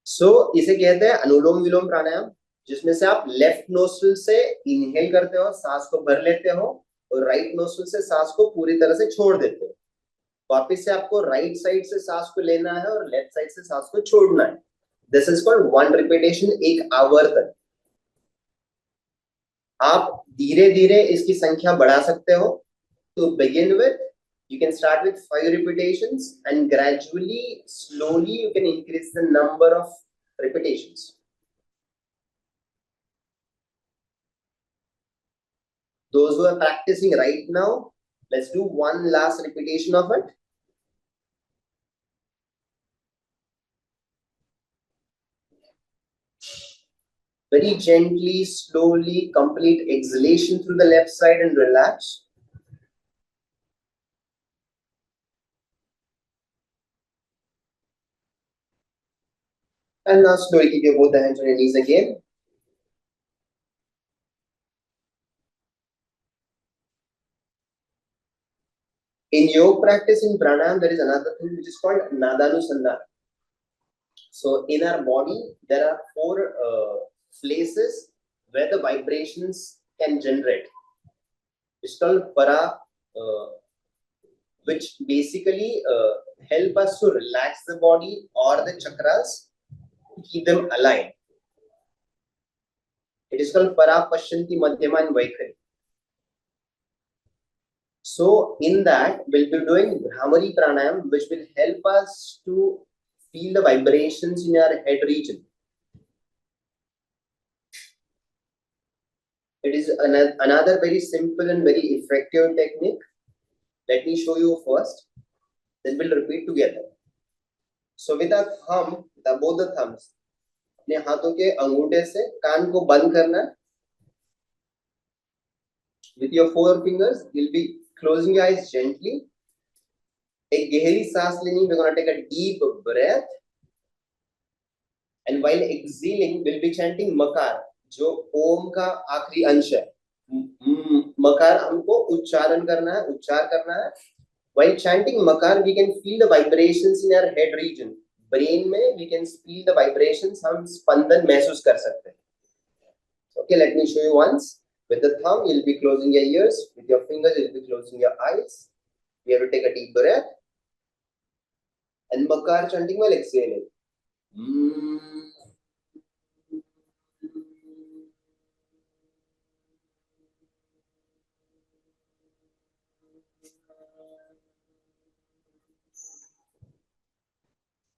So इसे कहते हैं अनुलोम विलोम प्राणायाम, जिसमें से आप left nostril से inhale करते हो, सांस को भर लेते हो, और राइट नोस्ट्रिल से सांस को पूरी तरह से छोड़ देते हो. वापस से आपको राइट साइड से सांस को लेना है और लेफ्ट साइड से सांस को छोड़ना है. दिस इज कॉल्ड 1 रिपीटेशन, 1 आवर्तन. आप धीरे धीरे इसकी संख्या बढ़ा सकते हो. To begin with, you can start with 5 repetitions and gradually, slowly you can increase the number of repetitions. Those who are practicing right now, let's do 1 last repetition of it. Very gently, slowly, complete exhalation through the left side and relax. And now slowly keep your both the hands on your knees again. In yoga practice, in pranayam, there is another thing which is called Nadanusandhana. So in our body, there are 4 places where the vibrations can generate. It's called para, which basically help us to relax the body or the chakras, to keep them aligned. It is called para, Pashyanti, Madhyama, and Vaikhari. So in that, we'll be doing Bhramari Pranayam, which will help us to feel the vibrations in our head region. It is another very simple and very effective technique. Let me show you first, then we'll repeat together. So with a thumb, both the thumbs, अपने हाथों के अंगूठे से कान को बंद करना है. With your 4 fingers, you'll be closing your eyes gently. एक गहरी सांस लेनी. We're going to take a deep breath. And while exhaling, we'll be chanting Makar, जो ओम का आखिरी अंश है. मकार हमको उच्चारण करना है, उच्चार करना है. While chanting Makar, we can feel the vibrations in our head region. Brain में we can feel the vibrations, हम स्पंदन महसूस कर सकते हैं. Okay, let me show you once. With the thumb, you'll be closing your ears. With your fingers, you'll be closing your eyes. You have to take a deep breath. And makar chanting while exhaling.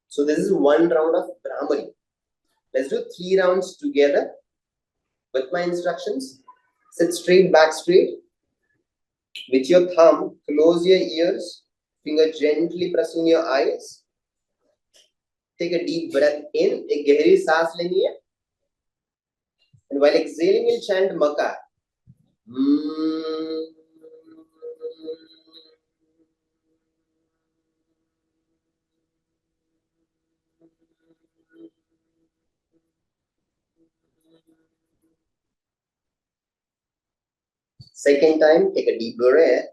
So this is one round of Brahmari. Let's do 3 rounds together. With my instructions, sit straight, back straight. With your thumb, close your ears, finger gently pressing your eyes. Take a deep breath in, एक गहरी सांस लेनी है. And while exhaling, you'll chant Makar. Second time, take a deep breath.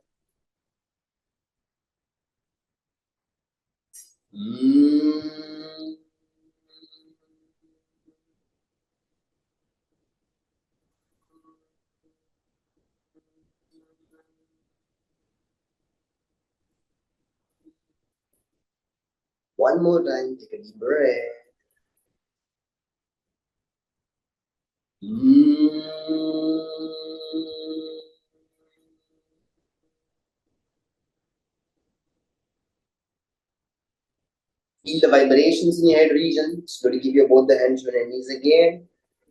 One more time, take a deep breath. Feel the vibrations in your head region. Slowly keep your both the hands on your knees again.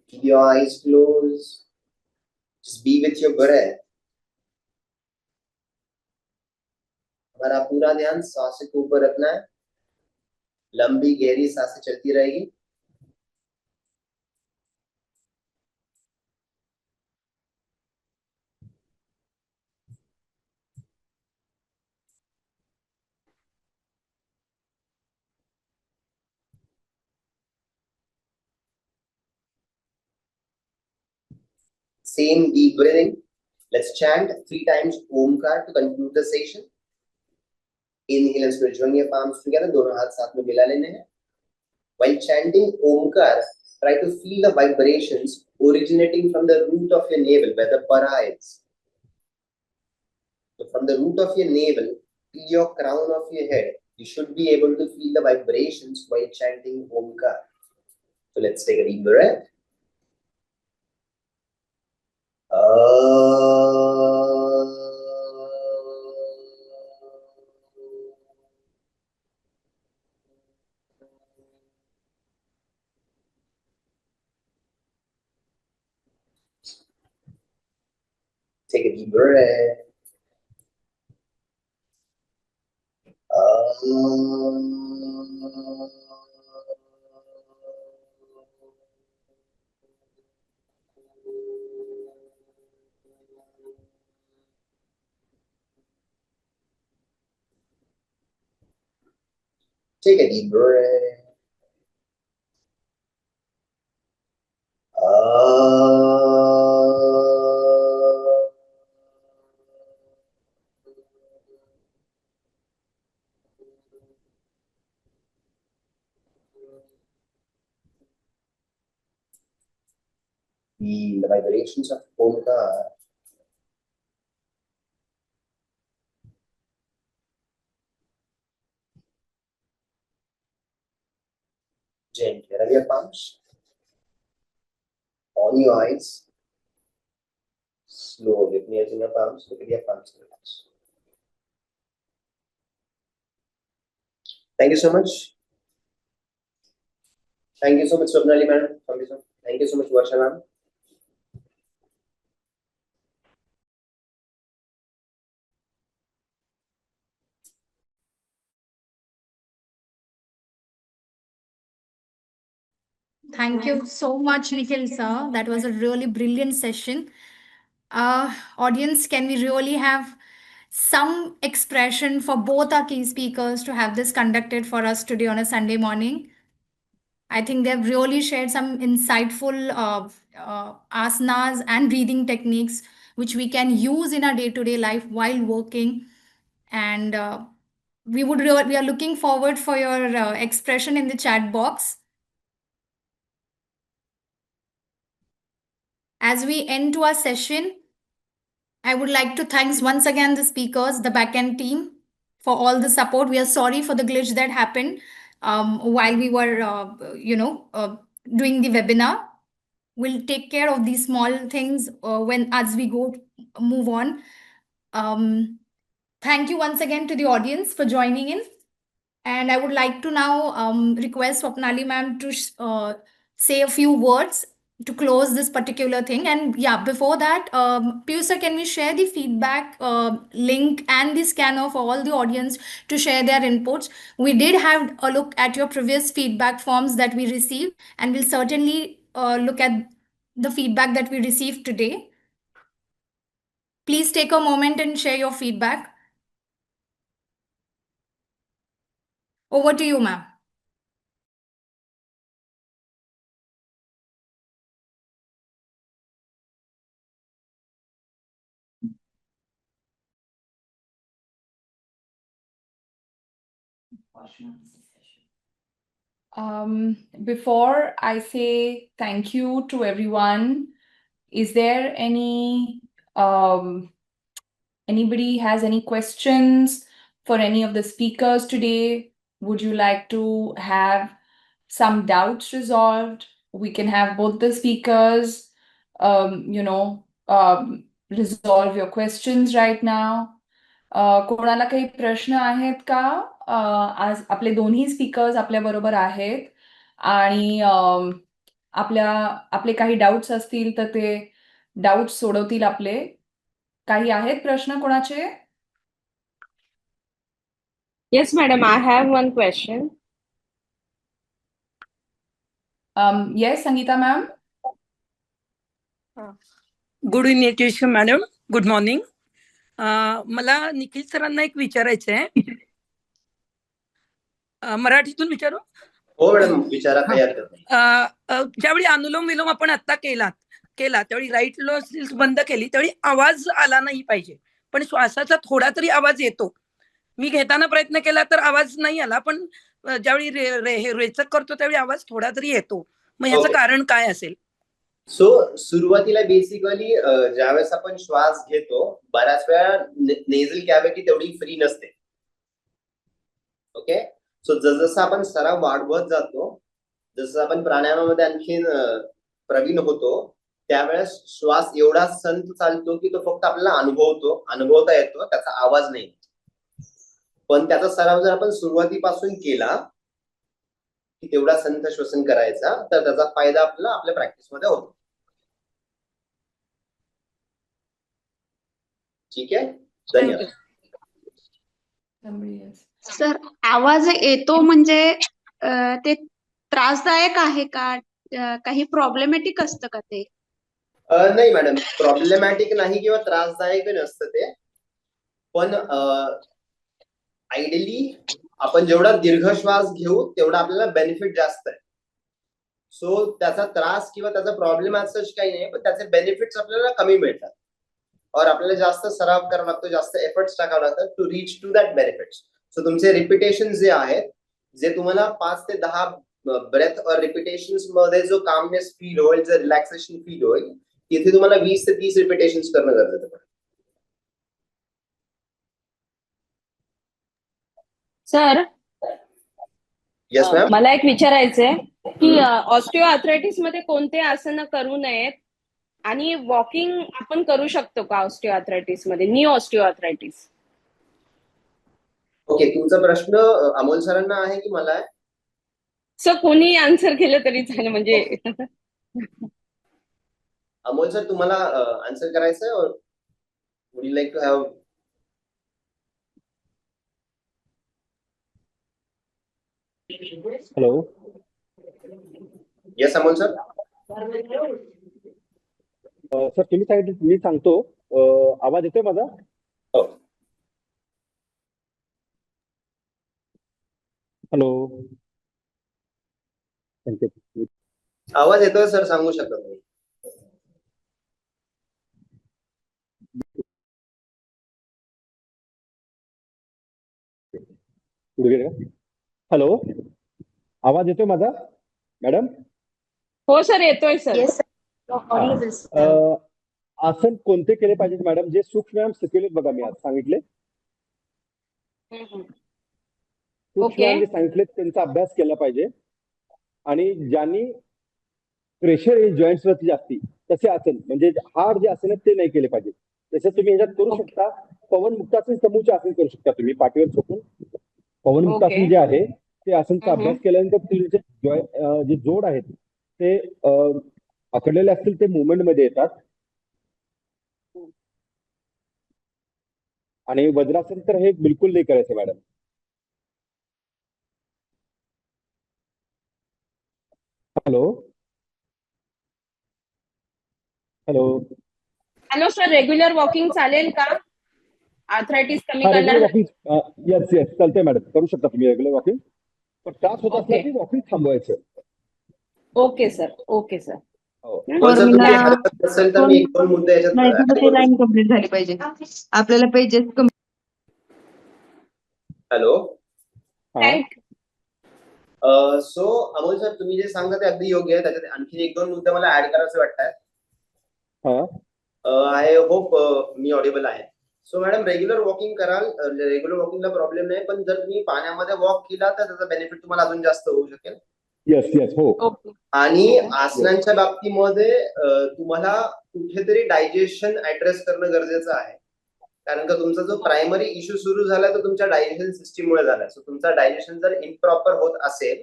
Keep your eyes closed. Just be with your breath. हमारा पूरा ध्यान सांसों के ऊपर रखना है. लंबी गहरी सांसें चलती रहेगी. Same deep breathing. Let's chant 3 times Omkar to conclude the session. Inhale and slowly join your palms together. दोनों हाथ साथ में मिला लेने हैं. While chanting Omkar, try to feel the vibrations originating from the root of your navel, where the para is. So from the root of your navel to your crown of your head, you should be able to feel the vibrations while chanting Omkar. So let's take a deep breath. Take a deep breath. Take a deep breath. Feel the vibrations of Omkar. Gently rub your palms on your eyes. Slowly cleansing your palms. Look at your palms. Thank you so much. Thank you so much, Swapnali madam. Thank you so much, Varsha ma'am. Thank you so much, Nikhil sir. That was a really brilliant session. Audience, can we really have some expression for both our key speakers to have this conducted for us today on a Sunday morning? I think they've really shared some insightful asanas and breathing techniques which we can use in our day-to-day life while working. And we are looking forward for your expression in the chat box. As we end to our session, I would like to thank once again the speakers, the backend team, for all the support. We are sorry for the glitch that happened while we were, doing the webinar. We'll take care of these small things as we move on. Thank you once again to the audience for joining in. And I would like to now request Swapnali ma'am to say a few words to close this particular thing. And yeah, before that, Piyush sir, can we share the feedback link and the scanner for all the audience to share their inputs? We did have a look at your previous feedback forms that we received, and we'll certainly look at the feedback that we received today. Please take a moment and share your feedback. Over to you, ma'am. Before I say thank you to everyone, is there anybody has any questions for any of the speakers today? Would you like to have some doubts resolved? We can have both the speakers, resolve your questions right now. कोणाला काही प्रश्न आहेत का? आज आपले दोन्ही speakers आपल्या बरोबर आहेत आणि आपले काही डाऊट्स असतील तर ते डाऊट्स सोडवतील आपले. काही आहेत प्रश्न कोणाचे? Yes, madam, I have one question. Yes, Sangeeta ma'am. Good evening madam. Good morning. मला निखिल सरांना एक विचारायचं आहे. मराठीतून विचारू? हो मॅडम, विचारा, काही हरकत नाही. ज्यावेळी अनुलोम विलोम आपण आता केला त्यावेळी राईट नोस्ट्रिल्स बंद केली त्यावेळी आवाज आला नाही पाहिजे, पण श्वासाचा थोडा तरी आवाज येतो. मी घेताना प्रयत्न केला तर आवाज नाही आला, पण ज्यावेळी रेचक करतो त्यावेळी आवाज थोडा तरी येतो. मग ह्याचं कारण काय असेल? सो सुरुवातीला बेसिकली ज्यावेळेस आपण श्वास घेतो बऱ्याच वेळा नेझल कॅव्हिटी तेवढी फ्री नसते. ओके, सो जसं आपण सराव वाढवत जातो, जसं आपण प्राणायामामध्ये आणखीन प्रवीण होतो, त्यावेळेस श्वास एवढा संत चालतो की तो फक्त आपल्याला अनुभवता येतो, त्याचा आवाज नाही. पण त्याचा सराव जर आपण सुरुवातीपासून केला की तेवढा संत श्वसन करायचा, तर त्याचा फायदा आपल्याला आपल्या प्रॅक्टिसमध्ये होतो. ठीक आहे, धन्यवाद. सर, आवाज येतो म्हणजे ते त्रासदायक आहे का? काही प्रॉब्लेमॅटिक असतं का ते? नाही मॅडम, प्रॉब्लेमॅटिक नाही किंवा त्रासदायक नसतं ते, पण आयडियली आपण जेवढा दीर्घ श्वास घेऊ तेवढा आपल्याला बेनिफिट जास्त आहे. सो त्याचा त्रास किंवा त्याचा प्रॉब्लेम असंच काही नाही, पण त्याचे बेनिफिट्स आपल्याला कमी मिळतात और आपल्याला जास्त सराव करावा लागतो, जास्त एफर्ट्स टाकावे लागतात to reach to that benefits. So तुमचे रिपिटेशन जे आहेत, जे तुम्हाला 5 ते 10 ब्रेथ और रिपिटेशन्स मध्ये जो कामनेस फील होईल, जो रिलॅक्सेशन फील होईल, तिथे तुम्हाला 20 ते 30 रिपिटेशन्स करणं गरजेचं आहे. Sir, yes ma'am. मला एक विचारायचंय की ऑस्टिओआर्थरायटिस मध्ये कोणते आसन करू नयेत आणि वॉकिंग आपण करू शकतो का ऑस्टिओआर्थरायटिस मध्ये, नी ऑस्टिओआर्थरायटिस? ओके, तुमचा प्रश्न अमोल सरांना आहे की मला आहे? सर, कोणी आन्सर केलं तरी चालेल म्हणजे. अमोल सर, तुम्हाला आन्सर करायचं आहे, और would you like to have? Hello. Yes Amol sir. Sir तुम्ही सांगितलं, मी सांगतो. आवाज येतोय माझा? हो. हॅलो. आवाज येतोय सर, सांगू शकता तुम्ही? गुडघे हॅलो, आवाज येतोय माझा मॅडम? हो सर, येतोय सर. Yes, sir. आसन कोणते केले पाहिजेत मॅडम? जे सूक्ष्म व्यायाम शिकवलेत बघा मी आज सांगितले, सूक्ष्म ओके. व्यायाम जे सांगितले त्यांचा अभ्यास केला पाहिजे. आणि ज्यांनी प्रेशर जॉईंट्स वरती जास्ती तसे आसन म्हणजे हार्ड जे आसन आहेत ते नाही केले पाहिजे. तसे तुम्ही ह्याच्यात करू ओके. शकता. पवन मुक्तासन समूहचे आसन करू शकता तुम्ही पाठीवर झोपून. पवन ओके. मुक्तासन जे आहे ते आसनचा हम्म. अभ्यास केल्यानंतर तुमचे जे जोड आहेत ते आखडलेले असतील ते मुवमेंट मध्ये येतात. आणि वज्रासन तर हे बिलकुल नाही करायचं madam. Hello hello hello sir, regular walking चालेल का आर्थरायटिस कमी हा रेग्युलर करण्यासाठी? वॉकिंग येस येस चालतंय मॅडम, करू शकता तुम्ही रेग्युलर वॉकिंग. पण त्रास होत असला ओके. की वॉकिंग थांबवायचं. Okay sir, okay sir. हो. पण जर तुम्ही हरकत नसेल तर मी 1-2 मुद्दे याच्यात add करू शकतो. लाईन कम्प्लीट झाली पाहिजे. आपल्याला पेजेस हॅलो. हा थँक सो अमोल सर, तुम्ही जे सांगता ते अगदी योग्य आहे. त्याच्यात आणखी 1-2 मुद्दे मला ऍड करायचे वाटतात. हा आय होप मी ऑडिबल आहे. सो मॅडम, रेग्युलर वॉकिंग कराल, रेग्युलर वॉकिंगला प्रॉब्लेम नाही, पण जर तुम्ही पाण्यामध्ये वॉक केला तर त्याचा बेनिफिट तुम्हाला अजून जास्त होऊ शकेल. येस येस हो. ओके. आणि आसनांच्या बाबतीमध्ये तुम्हाला कुठेतरी डायजेशन ऍड्रेस करणं गरजेचं आहे. कारण का तुमचा जो प्रायमरी इश्यू सुरू झाला तो तुमच्या डायजेशन सिस्टीममुळे झाला. सो तुमचा डायजेशन जर इम्प्रॉपर होत असेल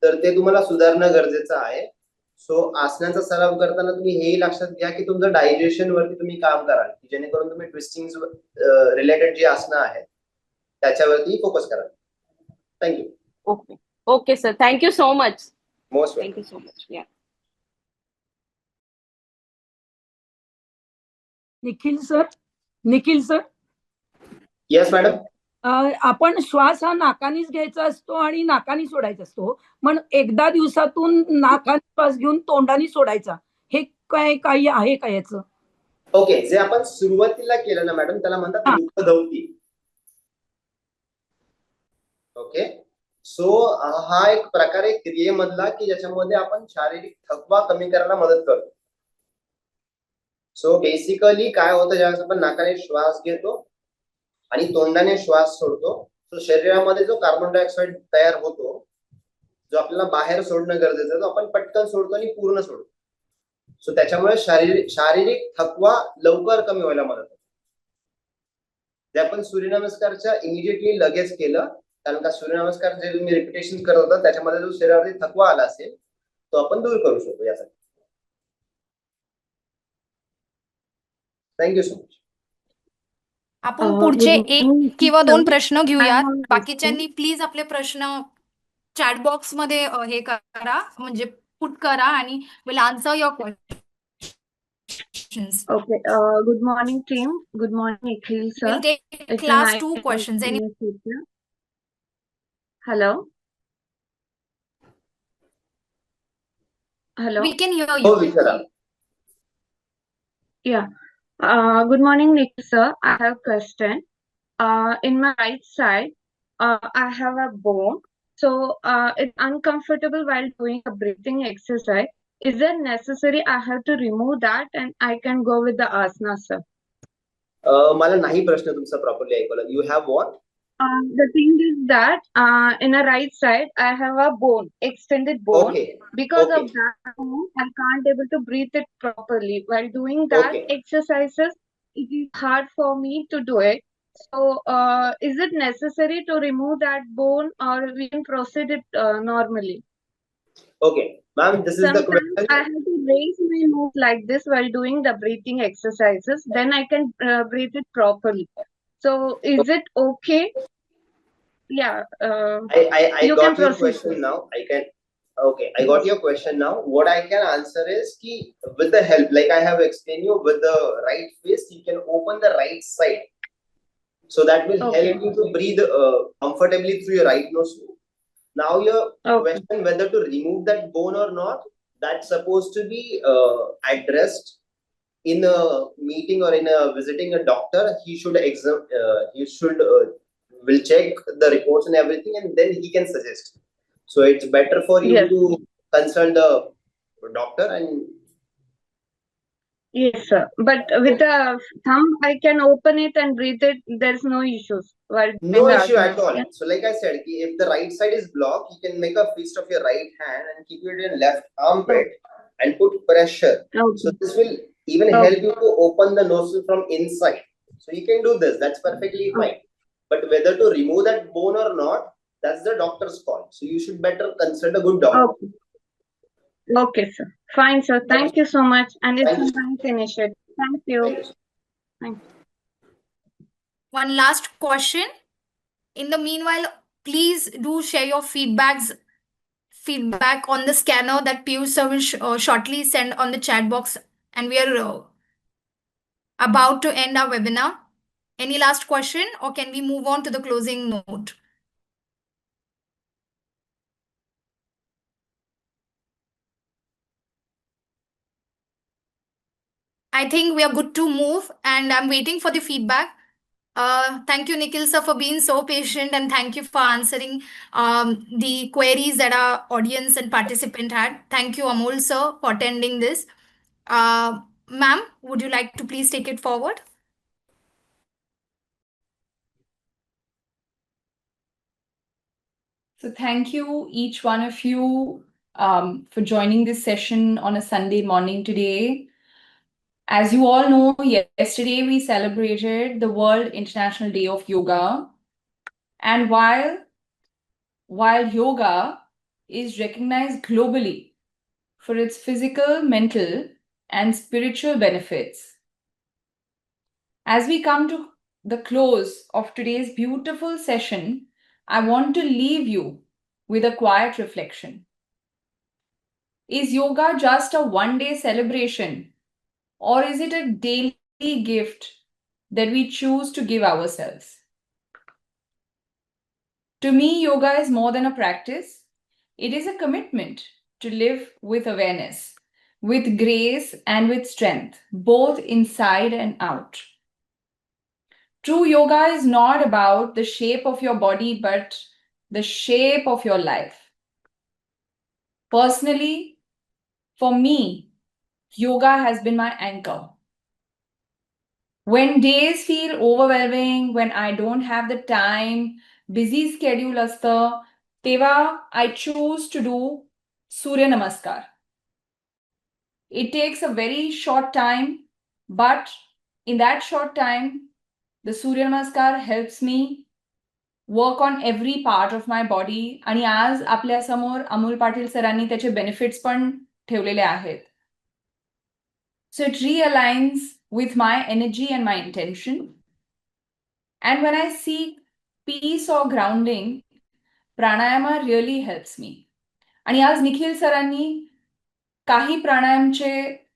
तर ते तुम्हाला सुधारणं गरजेचं आहे. सो आसनांचा सराव करताना तुम्ही हेही लक्षात घ्या की तुमचं डायजेशन वरती तुम्ही काम कराल, जेणेकरून तुम्ही ट्विस्टिंग रिलेटेड जी आसनं आहेत त्याच्यावरती फोकस कराल. Thank you. Okay. Okay sir, thank you so much. Most welcome. Thank you so much. या. Nikhil sir, yes madam. आपण श्वास हा नाकानीच घ्यायचा असतो आणि नाकानी सोडायचा असतो. पण एकदा दिवसातून नाकानी श्वास घेऊन तोंडानी सोडायचा, हे काय काही आहे का याचं? ओके, जे आपण सुरुवातीला केलं ना मॅडम त्याला म्हणतात मुखधौती. ओके, सो हा एक प्रकार आहे क्रियेमधला की ज्याच्यामध्ये आपण शारीरिक थकवा कमी करायला मदत करतो. सो बेसिकली काय होतं, ज्यावेळेस आपण नाकाने श्वास घेतो आणि तोंडाने श्वास सोडतो, सो शरीरामध्ये जो कार्बन डायऑक्साईड तयार होतो, जो आपल्याला बाहेर सोडणं गरजेचं आहे, तो आपण पटकन सोडतो आणि पूर्ण सोडतो. सो त्याच्यामुळे शारीरिक थकवा लवकर कमी व्हायला मदत होते. जे आपण सूर्यनमस्कारच्या इमिडिएटली लगेच केलं, कारण का सूर्यनमस्कार जे तुम्ही रिपिटेशन करत होता त्याच्यामध्ये जो शरीरावरती थकवा आला असेल तो आपण दूर करू शकतो यासाठी. Thank you so much. आपण पुढचे एक किंवा 2 प्रश्न घेऊयात. I have a बाकीच्यांनी प्लीज आपले प्रश्न चॅट बॉक्स मध्ये हे करा, म्हणजे पुट करा आणि will answer your questions. Okay. Good morning, team. Good morning, Nikhil sir. We'll take It's a last nice 2 questions. to meet you, sir. Hello. Hello. We can hear हो you. विचारा. Yeah. Good morning, Nikhil sir. I have a question. In my right side, I have a bone, so it's uncomfortable while doing a breathing exercise. Is it necessary I have to remove that and I can go with the asana, sir? मला नाही प्रश्न तुमचा properly ऐकवला. You have what? The thing is that in the right side I have a bone, extended bone. Okay. Because Okay. of that, I can't able to breathe it properly. While doing that Okay. exercises, it is hard for me to do it. So, is it necessary to remove that bone, or we can proceed it normally? Okay, ma'am, this is the Sometimes question. I have to raise my nose like this while doing the breathing exercises. Then I can breathe it properly. So, is it okay? Yeah. I You got can your proceed, question sir. now. Okay, I got your question now. What I can answer is ki with the help, like I have explained you, with the right fist, you can open the right side. So that will Okay. help you to breathe comfortably through your right nose. Now your Okay. question whether to remove that bone or not, that's supposed to be addressed in a meeting or in a visiting a doctor. He should will check the reports and everything, and then he can suggest. So it's better for you Yes. to consult the doctor. And Yes, sir. But with the thumb, I can open it and breathe it. There's no issues while doing no the issue at asana. all. Yeah. So like I said, if the right side is blocked, you can make a fist of your right hand and keep it in left armpit and put pressure. Okay. So this will even help you to open the nostril from inside. So you can do this. That's perfectly fine. But whether to remove that bone or not, that's the doctor's call. So you should better consult a good doctor. Okay. Okay, sir. Fine, sir. Thank you so much. And it's a nice initiative. Thank you. Thank you. One last question. In the meanwhile, please do share your feedback on the scanner that Piyush sir will shortly send on the chat box. And we are about to end our webinar. Any last question, or can we move on to the closing note? I think we are good to move, and I'm waiting for the feedback. Thank you, Nikhil sir, for being so patient, and thank you for answering the queries that our audience and participant had. Thank you, Amol sir, for attending this. Ma'am, would you like to please take it forward? So thank you, each one of you, for joining this session on a Sunday morning today. As you all know, yesterday we celebrated the World International Day of Yoga. And while yoga is recognized globally for its physical, mental, and spiritual benefits, as we come to the close of today's beautiful session, I want to leave you with a quiet reflection. Is yoga just a one-day celebration, or is it a daily gift that we choose to give ourselves? To me, yoga is more than a practice. It is a commitment to live with awareness, with grace, and with strength, both inside and out. True yoga is not about the shape of your body, but the shape of your life. Personally, for me, yoga has been my anchor. When days feel overwhelming, when I don't have the time, busy schedule असतं, तेव्हा I choose to do Surya Namaskar. It takes a very short time, but in that short time, the Surya Namaskar helps me work on every part of my body. आणि आज आपल्या समोर अमोल पाटील सरांनी त्याचे benefits पण ठेवलेले आहेत. So it realigns with my energy and my intention. And when I seek peace or grounding, pranayama really helps me. आणि आज निखिल सरांनी काही प्राणायामचे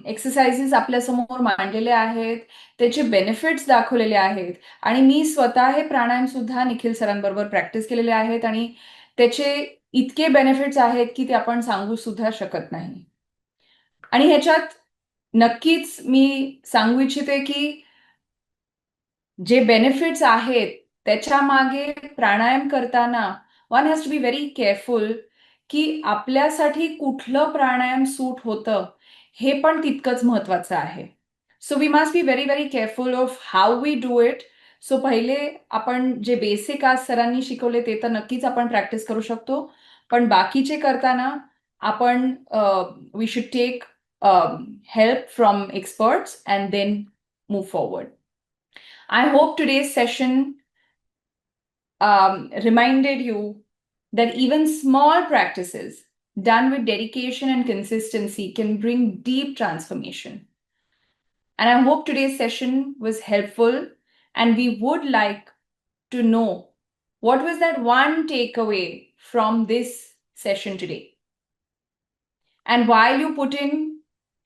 एक्सरसाइजेस आपल्या समोर मांडलेले आहेत, त्याचे बेनिफिट्स दाखवलेले आहेत. आणि मी स्वतः हे प्राणायाम सुद्धा निखिल सरांबरोबर प्रॅक्टिस केलेले आहेत आणि त्याचे इतके बेनिफिट्स आहेत की ते आपण सांगू सुद्धा शकत नाही. आणि ह्याच्यात नक्कीच मी सांगू इच्छिते की जे बेनिफिट्स आहेत त्याच्या मागे प्राणायाम करताना one has to be very careful की आपल्यासाठी कुठलं प्राणायाम सूट होतं हे पण तितकंच महत्वाचं आहे. So we must be very very careful of how we do it. So पहिले आपण जे बेसिक आज सरांनी शिकवले ते तर नक्कीच आपण प्रॅक्टिस करू शकतो, पण बाकीचे करताना आपण we should take help from experts and then move forward. I hope today's session reminded you that even small practices done with dedication and consistency can bring deep transformation. And I hope today's session was helpful, and we would like to know what was that one takeaway from this session today. And while you put in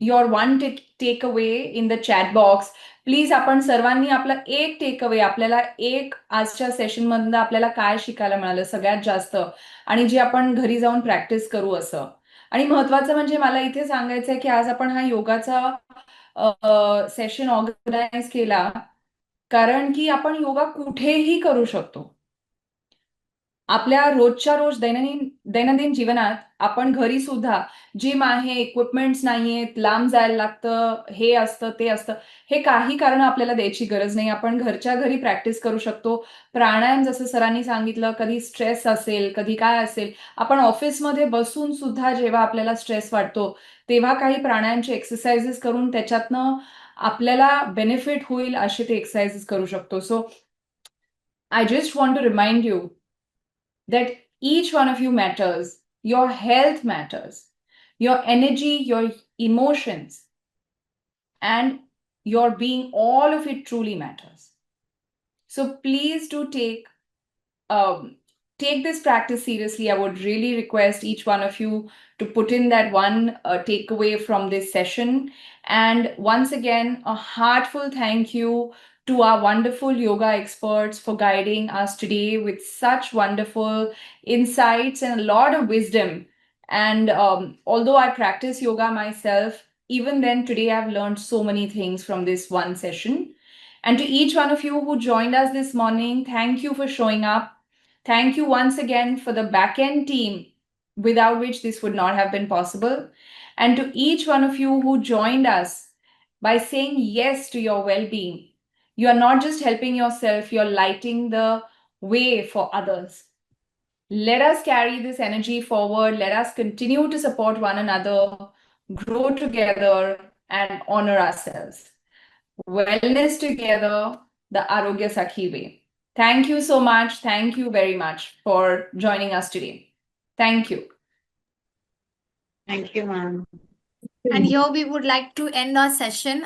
your one takeaway in the chat box, please आपण सर्वांनी आपला एक takeaway, आपल्याला एक आजच्या session मधनं आपल्याला काय शिकायला मिळालं सगळ्यात जास्त आणि जे आपण घरी जाऊन प्रॅक्टिस करू असं. आणि महत्वाचं म्हणजे मला इथे सांगायचं आहे की आज आपण हा योगाचा सेशन ऑर्गनाइज केला कारण की आपण योगा कुठेही करू शकतो. आपल्या रोजच्या रोज दैनंदिन जीवनात आपण घरी सुद्धा जिम आहे, इक्विपमेंट्स नाहीयेत, लांब जायला लागतं, हे असतं, ते असतं. हे काही कारण आपल्याला द्यायची गरज नाही. आपण घरच्या घरी प्रॅक्टिस करू शकतो. प्राणायाम जसं सरांनी सांगितलं, कधी स्ट्रेस असेल, कधी काय असेल, आपण ऑफिसमध्ये बसून सुद्धा जेव्हा आपल्याला स्ट्रेस वाटतो, तेव्हा काही प्राणायामचे एक्सरसाइजेस करून त्याच्यातनं आपल्याला बेनिफिट होईल असे ते एक्सरसाइजेस करू शकतो. सो I just want to remind you that each one of you matters. Your health matters. Your energy, your emotions, and your being, all of it truly matters. So please do take this practice seriously. I would really request each one of you to put in that one takeaway from this session. And once again, a heartfelt thank you to our wonderful yoga experts for guiding us today with such wonderful insights and a lot of wisdom. And although I practice yoga myself, even then today I've learned so many things from this one session. And to each one of you who joined us this morning, thank you for showing up. Thank you once again for the back-end team without which this would not have been possible. And to each one of you who joined us by saying yes to your well-being, you are not just helping yourself, you're lighting the way for others. Let us carry this energy forward. Let us continue to support one another, grow together, and honor ourselves. Wellness together, the Arogya Sakhi way. Thank you so much. Thank you very much for joining us today. Thank you. Thank you, ma'am. And here we would like to end our session.